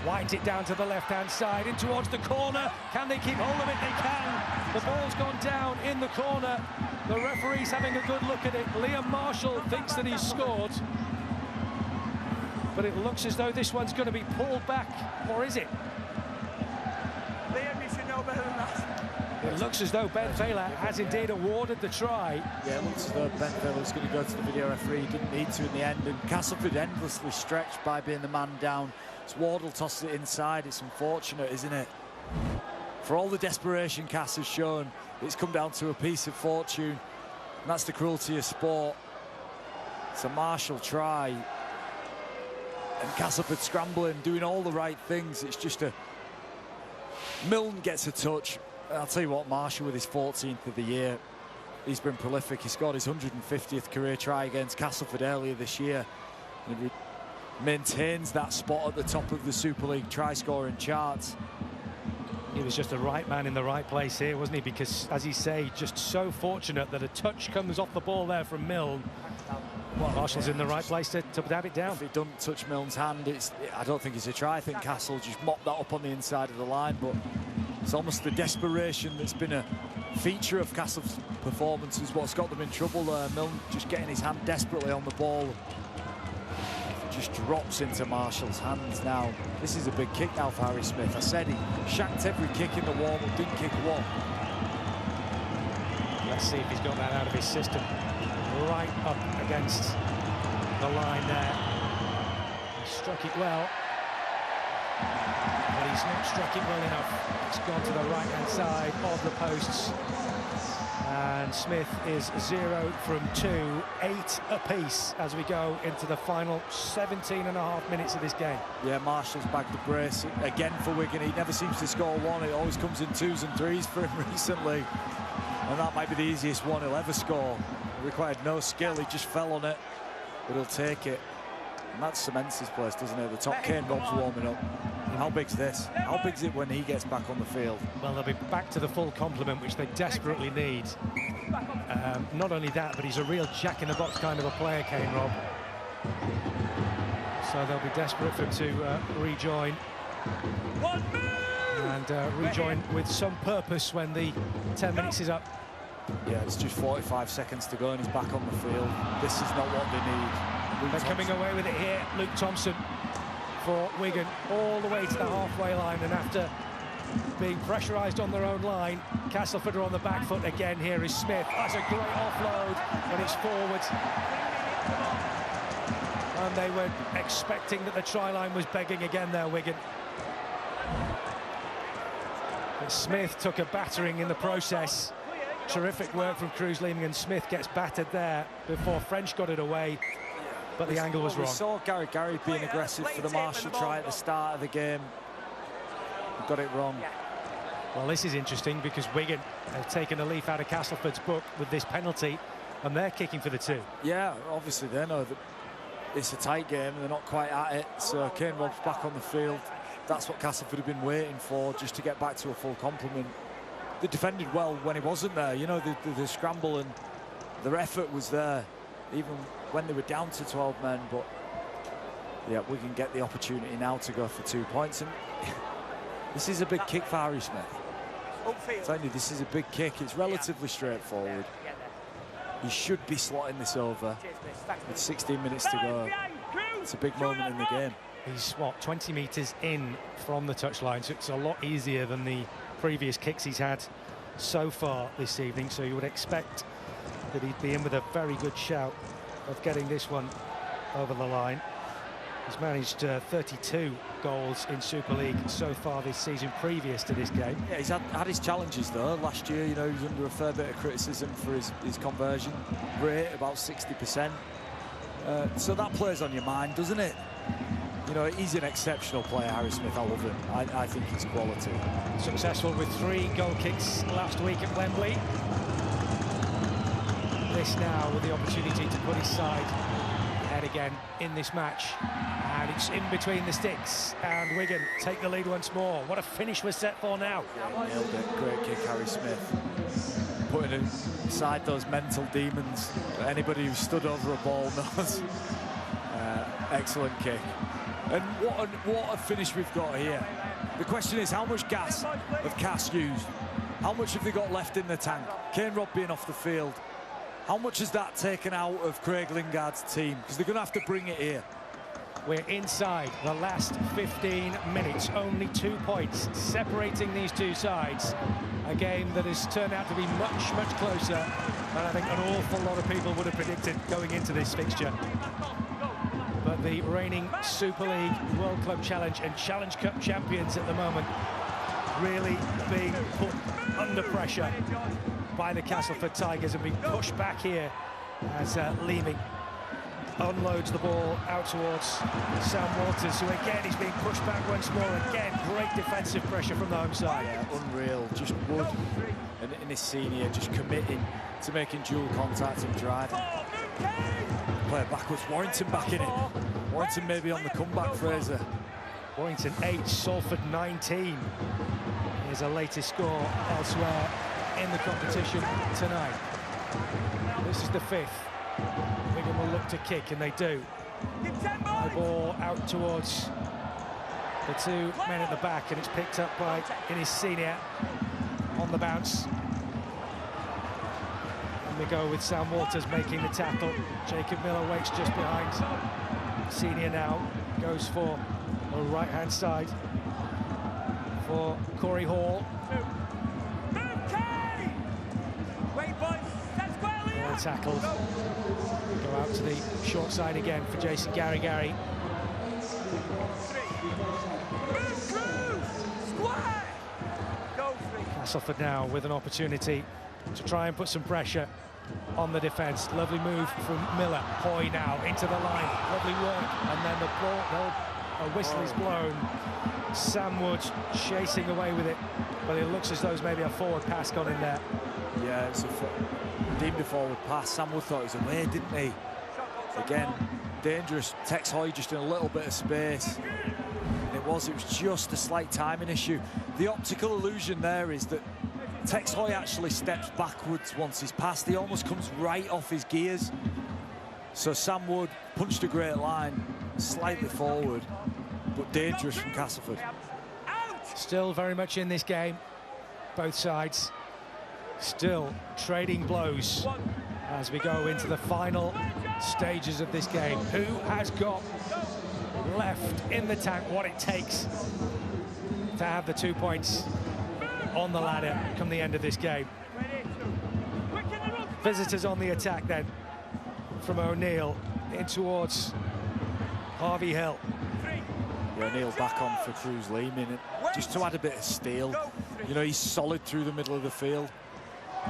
winds it down to the left-hand side in towards the corner. Can they keep hold of it? They can. The ball's gone down in the corner. The referee's having a good look at it. Liam Marshall thinks that he's scored, but it looks as though this one's going to be pulled back, or is it? Liam, you should know better than that. It looks as though Ben Thaler has indeed awarded the try. Yeah, it looks as though Ben Thaler was going to go to the video referee. He didn't need to in the end, and Castleford endlessly stretched by being the man down. As Wardle tosses it inside, it's unfortunate, isn't it? For all the desperation Cass has shown, it's come down to a piece of fortune, and that's the cruelty of sport. It's a Marshall try, and Castleford scrambling, doing all the right things. It's just a... Milne gets a touch. I'll tell you what, Marshall with his 14th of the year, he's been prolific. He scored his 150th career try against Castleford earlier this year. And he maintains that spot at the top of the Super League try-scoring charts. He was just the right man in the right place here, wasn't he? Because, as you say, just so fortunate that a touch comes off the ball there from Milne. Well, Marshall's in the right place to dab it down. If it doesn't touch Milne's hand, I don't think it's a try. I think Castle just mopped that up on the inside of the line, but it's almost the desperation that's been a feature of Castle's performance is what's got them in trouble there. Milne just getting his hand desperately on the ball. It just drops into Marshall's hands now. This is a big kick now for Harry Smith. I said he shanked every kick in the warm-up, didn't kick one. Let's see if he's got that out of his system. Right up against the line there. He struck it well, but he's not struck it well enough. It's gone to the right-hand side of the posts, and Smith is 0 from 2, 8 apiece as we go into the final 17.5 minutes of this game. Yeah, Marshall's bagged the brace again for Wigan. He never seems to score one. It always comes in 2s and 3s for him recently, and that might be the easiest one he'll ever score. It required no skill, he just fell on it, but he'll take it. And that cements his place, doesn't it? The top Kane Rob's warming up. How big's this? How big's it when he gets back on the field? Well, they'll be back to the full complement, which they desperately need. Not only that, but he's a real jack-in-the-box kind of a player, Kane Rob. So they'll be desperate for him to rejoin. And rejoin with some purpose when the 10 minutes is up. Yeah, it's just 45 seconds to go and he's back on the field. This is not what they need. They're coming away with it here. Luke Thompson for Wigan, all the way to the halfway line, and after being pressurised on their own line, Castleford are on the back foot again. Here is Smith. That's a great offload, and it's forwards. And they were expecting that the try line was begging again there, Wigan. But Smith took a battering in the process. Terrific work from Cruz Leaming, and Smith gets battered there before French got it away, but the angle was wrong. We saw Gary being aggressive for the Marshall try at the start of the game. He got it wrong. Well, this is interesting because Wigan have taken a leaf out of Castleford's book with this penalty, and they're kicking for the 2. Yeah, obviously they know that it's a tight game and they're not quite at it, so Kane Rob's back on the field. That's what Castleford have been waiting for, just to get back to a full complement. They defended well when he wasn't there, you know, the scramble and their effort was there, even when they were down to 12 men, but yeah, we can get the opportunity now to go for 2 points, and this is a big kick for Harry Smith. I'm telling you, this is a big kick. It's relatively straightforward. He should be slotting this over with 16 minutes to go. It's a big moment in the game. He's, what, 20 metres in from the touchline, so it's a lot easier than the previous kicks he's had so far this evening, so you would expect that he'd be in with a very good shout of getting this one over the line. He's managed 32 goals in Super League so far this season, previous to this game. Yeah, he's had his challenges though. Last year, you know, he was under a fair bit of criticism for his conversion rate, about 60%. So that plays on your mind, doesn't it? You know, he's an exceptional player, Harry Smith. I love him. I think he's quality. Successful with 3 goal kicks last week at Wembley. This now with the opportunity to put his side ahead again in this match. And it's in between the sticks, and Wigan take the lead once more. What a finish we're set for now. Yeah, nailed it. Great kick, Harry Smith. Putting aside those mental demons. Anybody who's stood over a ball knows. Excellent kick. And what a finish we've got here. The question is, how much gas have Cass used? How much have they got left in the tank? Kane Robb being off the field. How much has that taken out of Craig Lingard's team? Because they're going to have to bring it here. We're inside the last 15 minutes. Only 2 points separating these two sides. A game that has turned out to be much, much closer than I think an awful lot of people would have predicted going into this fixture. But the reigning Super League, World Club Challenge and Challenge Cup champions at the moment really being put under pressure by the Castleford Tigers and being pushed back here as Leeming unloads the ball out towards Sam Walters, who again is being pushed back once more. Again, great defensive pressure from the home side. Yeah, unreal. Just Wood and his senior just committing to making dual contact and driving. Play it backwards. Warrington back in it. Warrington maybe on the comeback, Fraser. Warrington 8, Salford 19. Here's a latest score elsewhere in the competition tonight. This is the 5th. Wigan will look to kick, and they do. The ball out towards the 2 men at the back, and it's picked up by Innis Senior on the bounce. And we go with Sam Walters making the tackle. Jacob Miller waits just behind. Senior now goes for the right-hand side for Corey Hall. Well tackled. Go out to the short side again for Jason Gary. Castleford now with an opportunity to try and put some pressure on the defence. Lovely move from Miller. Hoy now into the line. Lovely work. And then the ball, a whistle is blown. Sam Wood chasing away with it, but it looks as though there's maybe a forward pass gone in there. Yeah, it's deemed a forward pass. Sam Wood thought it was away, didn't he? Again, dangerous. Tex Hoy just in a little bit of space. And it was just a slight timing issue. The optical illusion there is that Tex Hoy actually steps backwards once he's passed. He almost comes right off his gears. So Sam Wood punched a great line, slightly forward, but dangerous from Castleford. Still very much in this game, both sides. Still trading blows as we go into the final stages of this game. Who has got left in the tank what it takes to have the 2 points on the ladder come the end of this game? Visitors on the attack then from O'Neill in towards Harvey Hill. Yeah, O'Neill back on for Cruz Leeming, just to add a bit of steel. You know, he's solid through the middle of the field.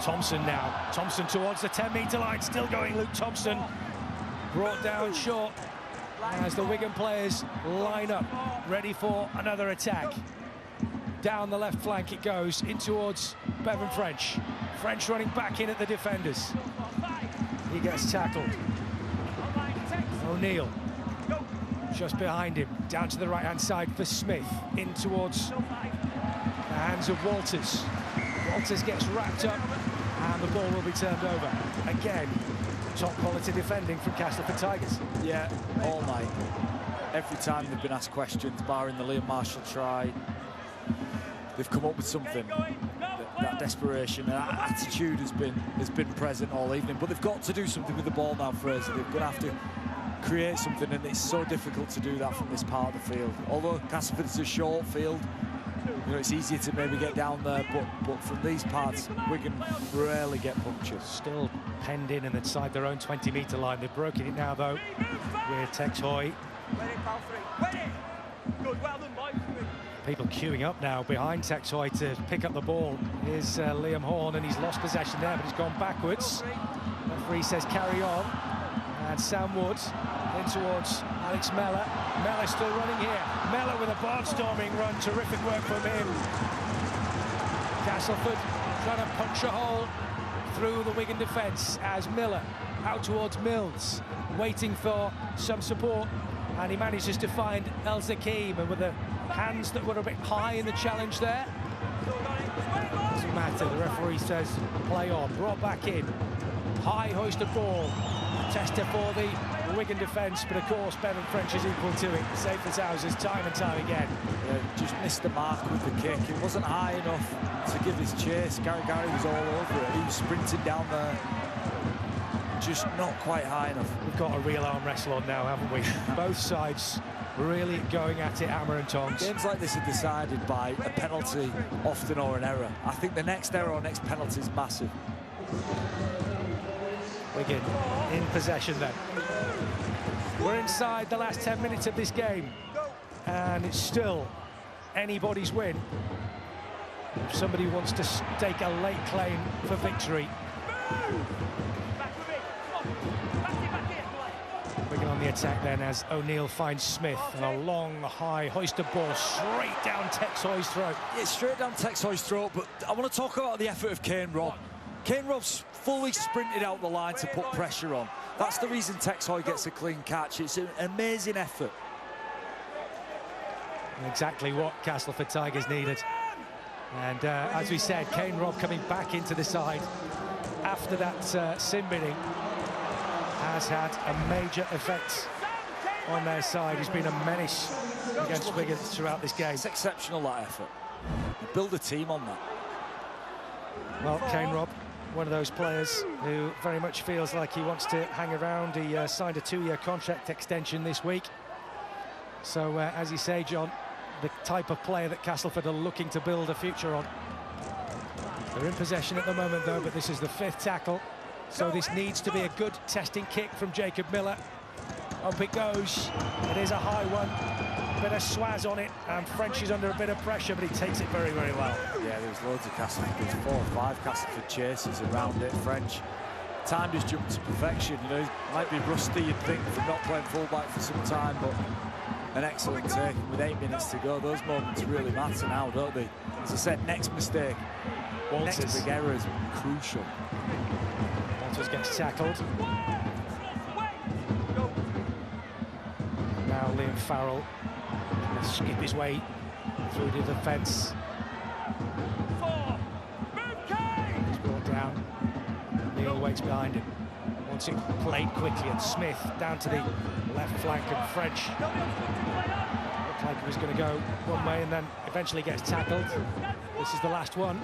Thompson now. Thompson towards the 10-metre line, still going. Luke Thompson brought down short as the Wigan players line up, ready for another attack. Down the left flank it goes, in towards Bevan French. French running back in at the defenders. He gets tackled. O'Neill just behind him, down to the right-hand side for Smith, in towards the hands of Walters. Walters gets wrapped up, and the ball will be turned over. Again, top quality defending from Castleford Tigers. Yeah, all night. Every time they've been asked questions, barring the Liam Marshall try, they've come up with something. That desperation, that attitude has been present all evening. But they've got to do something with the ball now, Fraser. They're going to have to create something, and it's so difficult to do that from this part of the field. Although Castleford is a short field, you know, it's easier to maybe get down there, but from these parts, Wigan rarely get punctured. Still penned in and inside their own 20-metre line. They've broken it now, though, with Tex Hoy Win it, pal, 3. Win it! Good, well done, boys. People queuing up now behind Texhoy to pick up the ball. Here's Liam Horn, and he's lost possession there, but he's gone backwards. Referee says carry on. And Sam Wood in towards Alex Mellor. Mellor still running here. Mellor with a barnstorming run. Terrific work from him. Castleford trying to punch a hole through the Wigan defence as Miller out towards Mills, waiting for some support, and he manages to find El Zakim, and with the hands that were a bit high in the challenge there. Doesn't matter, the referee says play on, brought back in. High hoisted ball, tester for the Wigan defence, but of course Bevan French is equal to it. Safe as houses time and time again. Yeah, just missed the mark with the kick. It wasn't high enough to give his chase. Gary was all over it. He was sprinting down there. Just not quite high enough. We've got a real arm wrestle on now, haven't we? Both sides really going at it, hammer and tongs. Games like this are decided by a penalty, often, or an error. I think the next error or next penalty is massive. Wigan in possession then. We're inside the last 10 minutes of this game, and it's still anybody's win. If somebody wants to stake a late claim for victory. Wigan on the attack then as O'Neill finds Smith, and a long, high, hoisted ball straight down Texhoy's throat. Yeah, straight down Texhoy's throat, but I want to talk about the effort of Kane Robb. Kane Robb's fully sprinted out the line to put pressure on. That's the reason Texhoy gets a clean catch. It's an amazing effort. Exactly what Castleford Tigers needed. And as we said, Kane Robb coming back into the side after that sin binning has had a major effect on their side. He's been a menace against Wigan throughout this game. It's exceptional, that effort. You build a team on that. Well, Kane Robb, one of those players who very much feels like he wants to hang around. He signed a 2-year contract extension this week. So, as you say, John, the type of player that Castleford are looking to build a future on. They're in possession at the moment, though, but this is the 5th tackle. So this needs to be a good testing kick from Jacob Miller. Up it goes. It is a high one. Bit of swaz on it, and French is under a bit of pressure, but he takes it very, very well. Yeah, there's loads of Castleford. There's 4 or 5 Castleford chases around it. French timed his jump to perfection. You know, he might be rusty, you'd think, from not playing fullback for some time, but an excellent take. With 8 minutes to go, those moments really matter now, don't they? As I said, next mistake, Walters. next big error is crucial. Walters gets tackled. Now Liam Farrell will skip his way through the defence. He's brought down. Neil waits behind him. Wants it played quickly, and Smith down to the left flank, and French looked like he was going to go one way and then eventually gets tackled. This is the last one.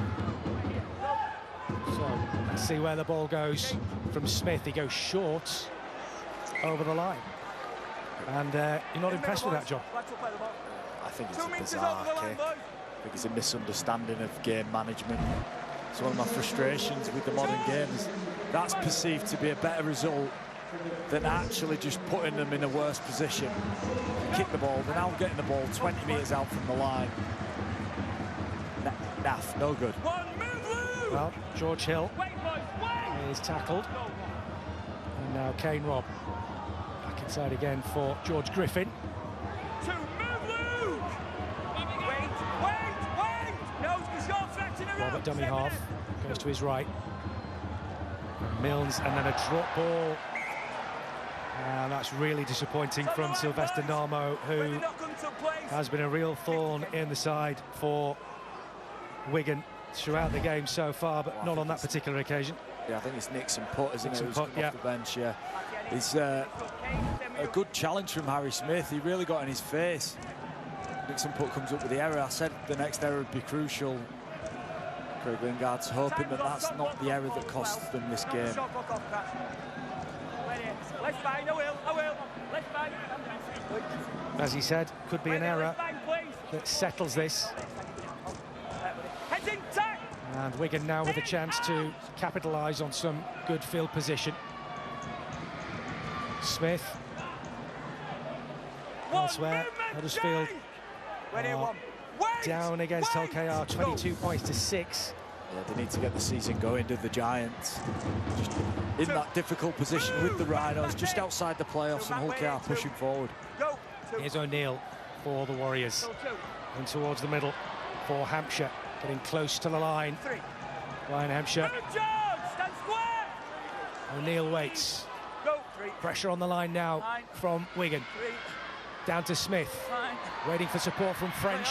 So let's see where the ball goes from Smith. He goes short over the line. And you're not impressed with that, John? I think it's a bizarre kick. I think it's a misunderstanding of game management. It's one of my frustrations with the modern game is that's perceived to be a better result than actually just putting them in a worse position. Kick the ball, they're now getting the ball 20 metres out from the line. Naff, no good. Well, George Hill is tackled. And now Kane Robb back inside again for George Griffin. Robert dummy half goes to his right. Milnes, and then a drop ball. And that's really disappointing from Sylvester Narmo, who has been a real thorn in the side for Wigan throughout the game so far, but not on that particular occasion. Yeah, I think it's Nixon Putt, isn't it? Who's come yeah. off the bench, yeah. It's a good challenge from Harry Smith. He really got in his face. Nixon Putt comes up with the error. I said the next error would be crucial. Craig Lingard's hoping that that's not the error that costs them this game. As he said, could be an error that settles this. And Wigan now with a chance to capitalise on some good field position. Smith. Elsewhere, Huddersfield down against LKR, 22 points to 6. Yeah, they need to get the season going, do the Giants. Just in that difficult position with the Rhinos, just outside the playoffs, and Hull KR pushing forward. Here's O'Neill for the Warriors. In towards the middle for Hampshire, getting close to the line. Ryan Hampshire. O'Neill waits. Pressure on the line now from Wigan. Down to Smith. Waiting for support from French.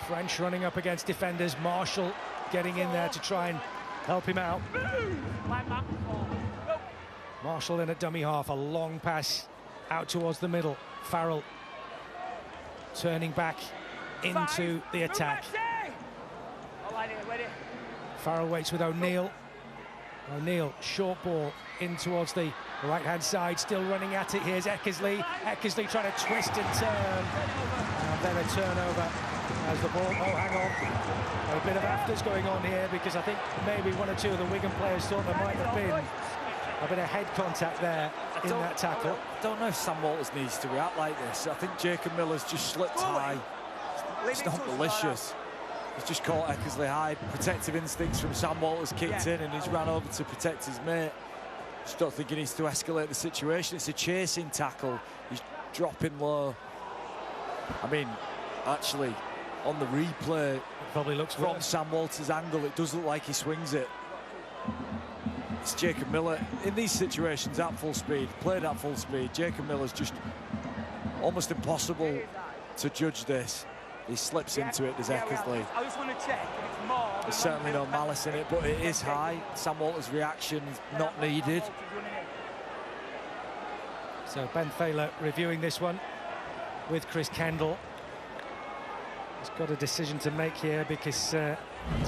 French running up against defenders. Marshall getting in there to try and help him out. Marshall in at dummy half. A long pass out towards the middle. Farrell turning back into the attack. Farrell waits with O'Neill. O'Neill, short ball in towards the right-hand side, still running at it. Here's Eckersley. Eckersley trying to twist and turn. And then a turnover as the ball... Oh, hang on. A bit of afters going on here, because I think maybe one or two of the Wigan players thought there might have been a bit of head contact there in that tackle. I don't know if Sam Walters needs to react like this. I think Jacob Miller's just slipped high. It's not malicious. He's just caught Eckersley high. Protective instincts from Sam Walters kicked in, and he's ran over to protect his mate. Just don't think he needs to escalate the situation. It's a chasing tackle. He's dropping low. I mean, actually, on the replay, it probably looks from Sam Walters' angle, it does look like he swings it. It's Jacob Miller in these situations at full speed, played at full speed. Jacob Miller's just almost impossible to judge this. He slips into it, there's Eckersley. I just want to check if it's more. There's certainly no malice in it, but it is high. Sam Walters' reaction not needed. So Ben Thaler reviewing this one with Chris Kendall. He's got a decision to make here, because, as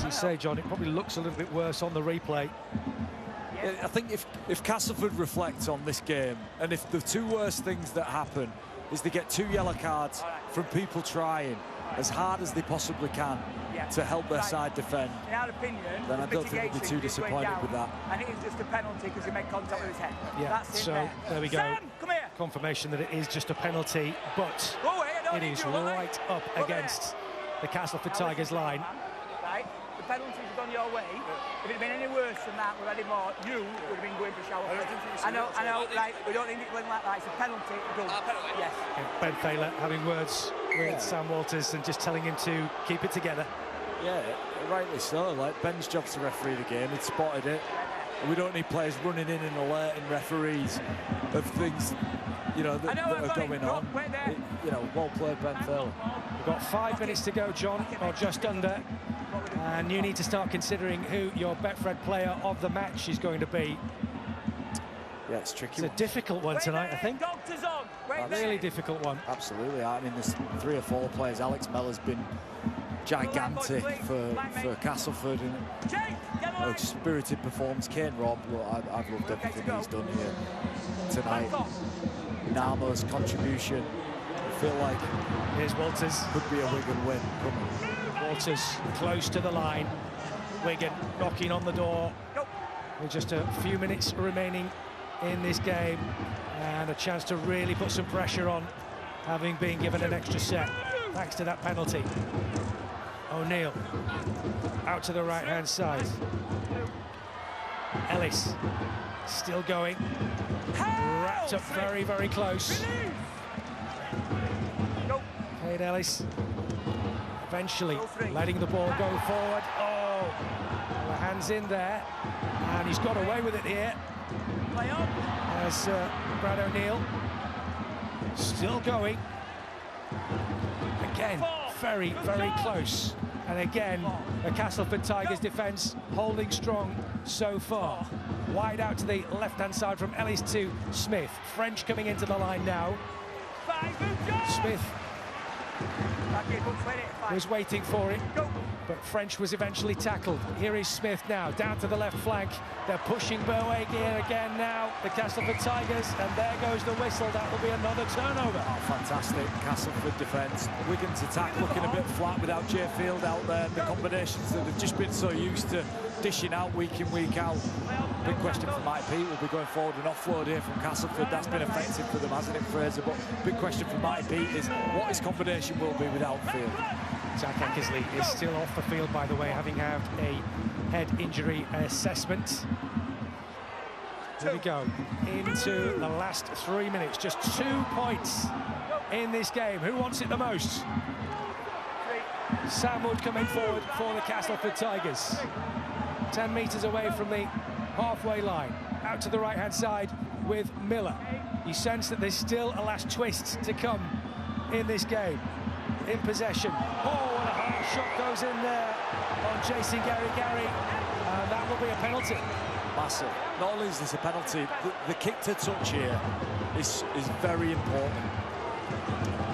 you say, John, it probably looks a little bit worse on the replay. I think if Castleford reflects on this game, and if the two worst things that happen is they get 2 yellow cards from people trying as hard as they possibly can to help their side defend, in our opinion, then I don't think they'll be too disappointed with that. And it is just a penalty because he made contact with his head. Yeah, that's so there we go. Sam, come here. Confirmation that it is just a penalty, but it is right up against the Castleford Tigers line. Right, the penalties have gone your way. If it had been any worse than that, with any more, you would have been going for shower. I know, right, we don't need it going like that. It's a penalty. Yes. Ben Thaler having words with Sam Walters and just telling him to keep it together. Yeah, rightly so. Like, Ben's job's to referee the game. He'd spotted it. We don't need players running in and alerting referees of things, you know, that are going on. You know, well played, Ben Thaler. We've got 5 minutes to go, John, or just under. And you need to start considering who your Betfred player of the match is going to be. Yeah, it's tricky. It's a difficult one tonight, I think. A really difficult one. Absolutely. I mean, there's 3 or 4 players. Alex Mellor's been gigantic for Castleford, and a spirited performance. Kane Robb, well, I've loved everything he's done here tonight. Namo's contribution, I feel like here's Walters. Could be a Wigan win. Walters close to the line. Wigan knocking on the door with just a few minutes remaining in this game, and a chance to really put some pressure on, having been given an extra set thanks to that penalty. O'Neill out to the right-hand side. Ellis still going. Wrapped up very, very close. Cade Ellis eventually letting the ball go forward. Oh, the hands in there, and he's got away with it here. As Brad O'Neill still going. Again, very, very close. And again, the Castleford Tigers defence holding strong so far. Wide out to the left-hand side from Ellis to Smith. French coming into the line now. Smith was waiting for it, but French was eventually tackled. Here is Smith now, down to the left flank. They're pushing Berwick here again now, the Castleford Tigers, and there goes the whistle. That will be another turnover. Oh, fantastic Castleford defence. Wigan's attack looking a bit flat without Jay Field out there. The combinations that they've just been so used to dishing out week in, week out. Big question for Mike Pete will be going forward. An offload here from Castleford. That's been effective for them, hasn't it, Fraser? But big question for Mike Pete is what his combination will be with outfield. Jack Eckersley is still off the field, by the way, having had a head injury assessment. Here we go into the last 3 minutes. Just 2 points in this game. Who wants it the most? Sam Wood coming forward for the Castleford Tigers. 10 metres away from the halfway line. Out to the right-hand side with Miller. You sense that there's still a last twist to come in this game. In possession. Oh, and a hard shot goes in there on Jason Gary, and that will be a penalty. Massive. Not only is this a penalty, the kick to touch here is very important.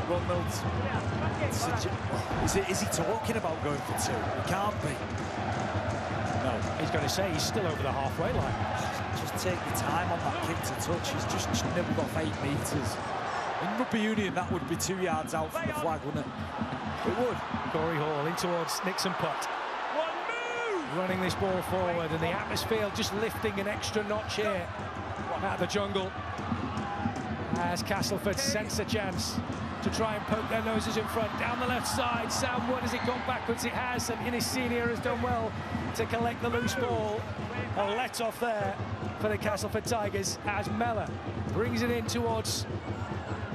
Ronald, is he talking about going for two? He can't be. No, he's going to say he's still over the halfway line. Just take your time on that kick to touch. He's just nibbled off 8 metres. In Rugby Union, that would be 2 yards out from the flag, wouldn't it? It would. Corey Hall in towards Nixon Putt. Running this ball forward, and the atmosphere just lifting an extra notch here at the jungle. As Castleford sense a chance to try and poke their noses in front. Down the left side, Sam Wood, has it gone backwards? It has, and Innes Senior has done well to collect the loose ball. A let-off there for the Castleford Tigers as Mellor brings it in towards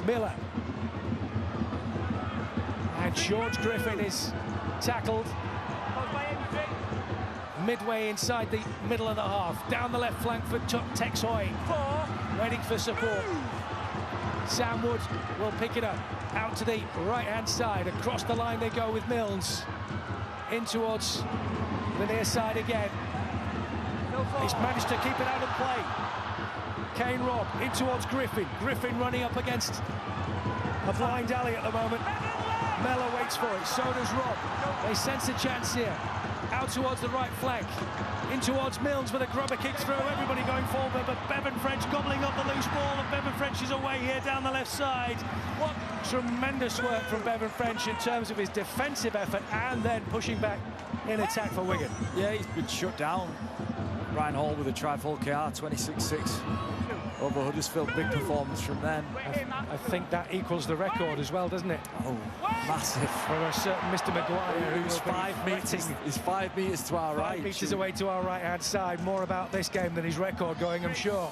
Miller. And George Griffin is tackled midway inside the middle of the half. Down the left flank for Tex Hoy, waiting for support. Sam Wood will pick it up. Out to the right-hand side. Across the line they go with Milnes. In towards the near side again. He's managed to keep it out of play. Kane Robb in towards Griffin. Griffin running up against a blind alley at the moment. Mellor waits for it, so does Robb. They sense a chance here. Out towards the right flank. In towards Milnes with a grubber kick through. Everybody going forward, but Bevan French gobbling up the loose ball, and Bevan French is away here down the left side. What tremendous work from Bevan French in terms of his defensive effort and then pushing back in attack for Wigan. Yeah, he's been shut down. Ryan Hall with a trifle KR, 26-6 over Huddersfield. Big performance from them. I think that equals the record as well, doesn't it? Oh, massive. For a certain Mr. Maguire, who's 5 metres. He's 5 metres to our right. 5 metres away to our right-hand side. More about this game than his record going, I'm sure.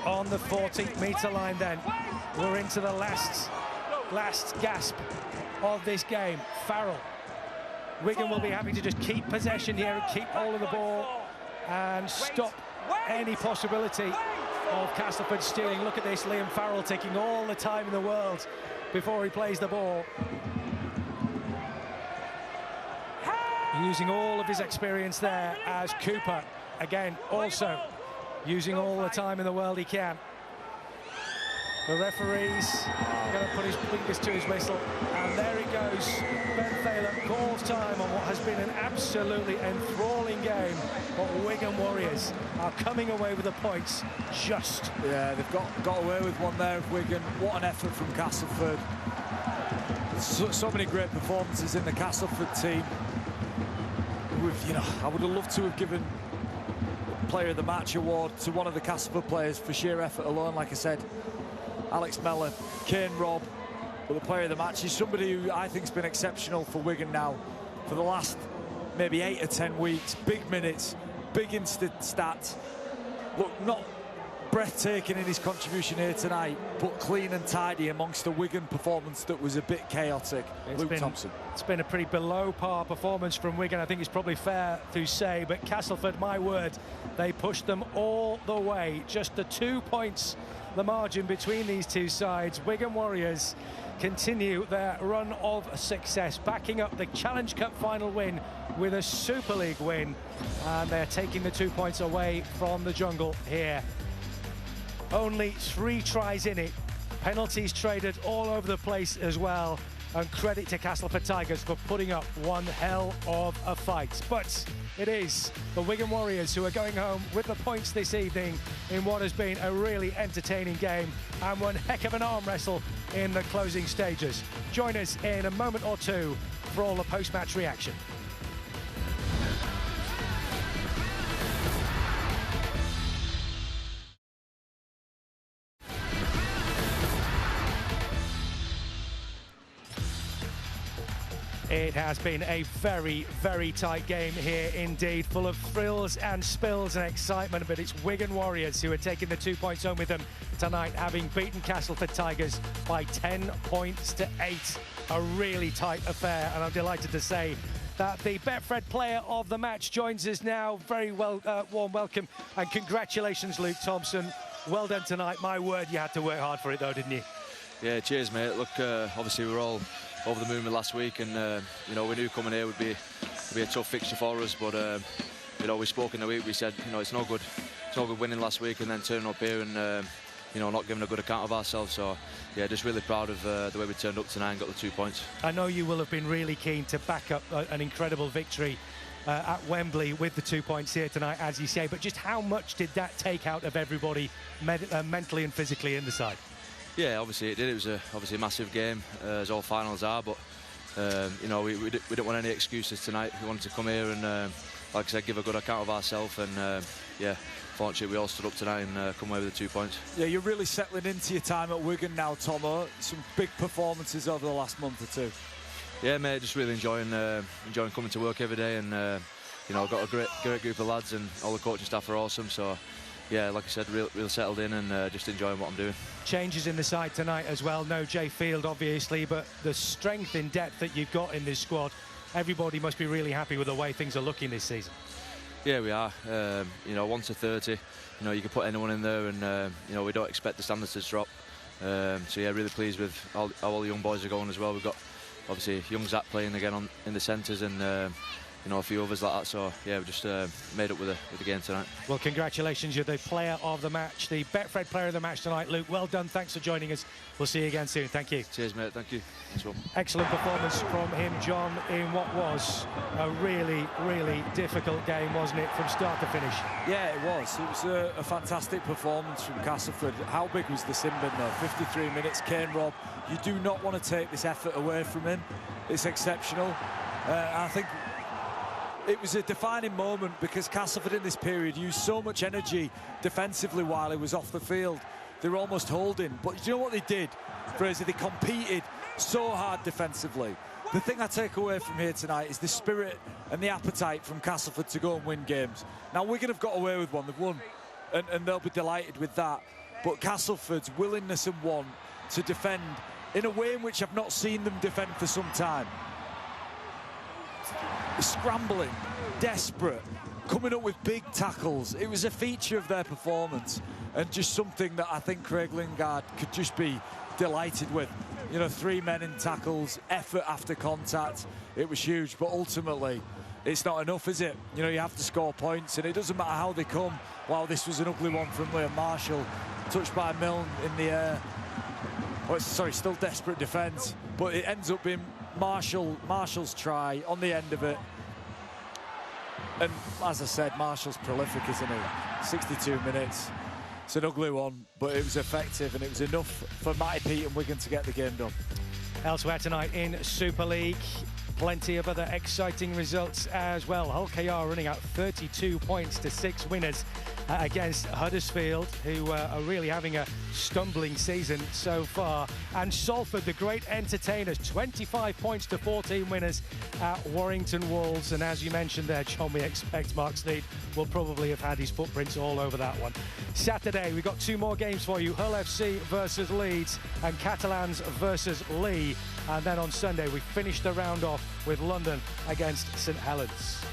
On the 40-metre line then. We're into the last gasp of this game. Farrell. Wigan will be happy to just keep possession here and keep hold of the ball and stop any possibility of Castleford stealing. Look at this, Liam Farrell taking all the time in the world before he plays the ball. Using all of his experience there as Cooper, again, also using all the time in the world he can. The referee's going to put his fingers to his whistle, and there he goes. Ben Thaler calls time on what has been an absolutely enthralling game, but Wigan Warriors are coming away with the points just. Yeah, they've got away with one there of Wigan. What an effort from Castleford. So many great performances in the Castleford team. I would have loved to have given Player of the Match award to one of the Castleford players for sheer effort alone, like I said. Alex Mellor, Kane Robb, but the Player of the Match is somebody who I think has been exceptional for Wigan now for the last maybe 8 or 10 weeks. Big minutes, big instant stats. Look, not breathtaking in his contribution here tonight, but clean and tidy amongst the Wigan performance that was a bit chaotic. Luke Thompson. It's been a pretty below-par performance from Wigan, I think it's probably fair to say, but Castleford, my word, they pushed them all the way. Just the 2 points, the margin between these two sides. Wigan Warriors continue their run of success, backing up the Challenge Cup final win with a Super League win, and they're taking the 2 points away from the jungle here. Only 3 tries in it, penalties traded all over the place as well, and credit to Castleford Tigers for putting up one hell of a fight. But it is the Wigan Warriors who are going home with the points this evening in what has been a really entertaining game and one heck of an arm wrestle in the closing stages. Join us in a moment or two for all the post-match reaction. It has been a very, very tight game here indeed, full of thrills and spills and excitement, but it's Wigan Warriors who are taking the 2 points home with them tonight, having beaten Castleford Tigers by 10 points to 8. A really tight affair, and I'm delighted to say that the Betfred player of the match joins us now. Very well, warm welcome and congratulations, Luke Thompson. Well done tonight. My word, you had to work hard for it though, didn't you? Yeah, cheers, mate. Look, obviously we were all over the moon with last week, and you know, we knew coming here would be a tough fixture for us. But you know, we spoke in the week. We said, you know, it's no good winning last week and then turning up here and you know, not giving a good account of ourselves. So yeah, just really proud of the way we turned up tonight and got the 2 points. I know you will have been really keen to back up an incredible victory at Wembley with the 2 points here tonight, as you say. But just how much did that take out of everybody mentally and physically in the side? Yeah, obviously it did. It was obviously a massive game, as all finals are. But you know, we didn't want any excuses tonight. We wanted to come here and, like I said, give a good account of ourselves. And yeah, fortunately we all stood up tonight and come away with the 2 points. Yeah, you're really settling into your time at Wigan now, Tomo. Some big performances over the last month or two. Yeah, mate, just really enjoying coming to work every day, and you know, I've got a great group of lads, and all the coaching staff are awesome. So yeah, like I said, real settled in and just enjoying what I'm doing. Changes in the side tonight as well. No Jay Field, obviously, but the strength in depth that you've got in this squad, everybody must be really happy with the way things are looking this season. Yeah, we are. You know, 1 to 30, you know, you can put anyone in there, and you know, we don't expect the standards to drop. So yeah, really pleased with how all the young boys are going as well. We've got obviously young Zach playing again in the centres, and you know, a few others like that. So yeah, we just made up with the game tonight. Well, congratulations, you're the player of the match, the Betfred player of the match tonight, Luke. Well done, thanks for joining us. We'll see you again soon. Thank you. Cheers, mate. Thank you. Thanks, Will. Excellent performance from him, John, in what was a really, really difficult game, wasn't it, from start to finish? Yeah, it was. It was a fantastic performance from Castleford. How big was the sin bin though? 53 minutes. Kane Robb, you do not want to take this effort away from him. It's exceptional. I think it was a defining moment because Castleford in this period used so much energy defensively while he was off the field. They were almost holding, but do you know what they did, Fraser? They competed so hard defensively. The thing I take away from here tonight is the spirit and the appetite from Castleford to go and win games. Now, Wigan have got away with one, they've won, and they'll be delighted with that. But Castleford's willingness and want to defend in a way in which I've not seen them defend for some time. Scrambling, desperate, coming up with big tackles. It was a feature of their performance, and just something that I think Craig Lingard could just be delighted with. You know, 3 men in tackles, effort after contact. It was huge, but ultimately it's not enough, is it? You know, you have to score points, and it doesn't matter how they come. Wow, this was an ugly one from Liam Marshall, touched by Milne in the air. Oh, sorry, still desperate defence, but it ends up being Marshall's try on the end of it. And as I said, Marshall's prolific, isn't he? 62 minutes. It's an ugly one, but it was effective, and it was enough for Matty Pete and Wigan to get the game done. Elsewhere tonight in Super League, plenty of other exciting results as well. Hull KR running out 32 points to 6 winners against Huddersfield, who are really having a stumbling season so far. And Salford, the great entertainers, 25 points to 14 winners at Warrington Wolves. And as you mentioned there, John, we expect Mark Sneyd will probably have had his footprints all over that one. Saturday, we've got 2 more games for you. Hull FC versus Leeds and Catalans versus Lee. And then on Sunday, we finish the round off with London against St Helens.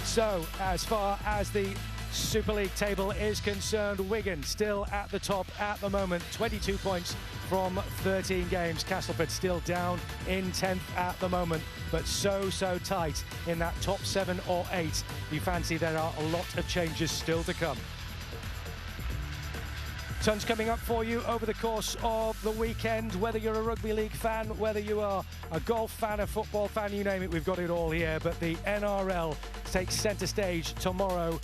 So, as far as the Super League table is concerned, Wigan still at the top at the moment, 22 points from 13 games. Castleford still down in 10th at the moment, but so tight in that top 7 or 8. You fancy there are a lot of changes still to come. Tons coming up for you over the course of the weekend. Whether you're a rugby league fan, whether you are a golf fan, a football fan, you name it, we've got it all here. But the NRL takes centre stage tomorrow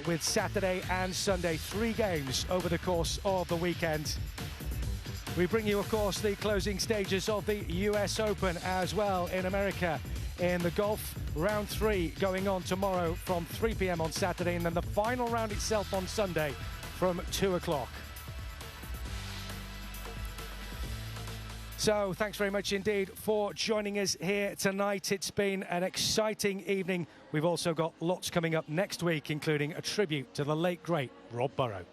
with Saturday and Sunday. 3 games over the course of the weekend. We bring you, of course, the closing stages of the US Open as well in America. In the golf, round 3 going on tomorrow from 3 p.m. on Saturday, and then the final round itself on Sunday from 2 o'clock. So thanks very much indeed for joining us here tonight. It's been an exciting evening. We've also got lots coming up next week, including a tribute to the late, great Rob Burrow.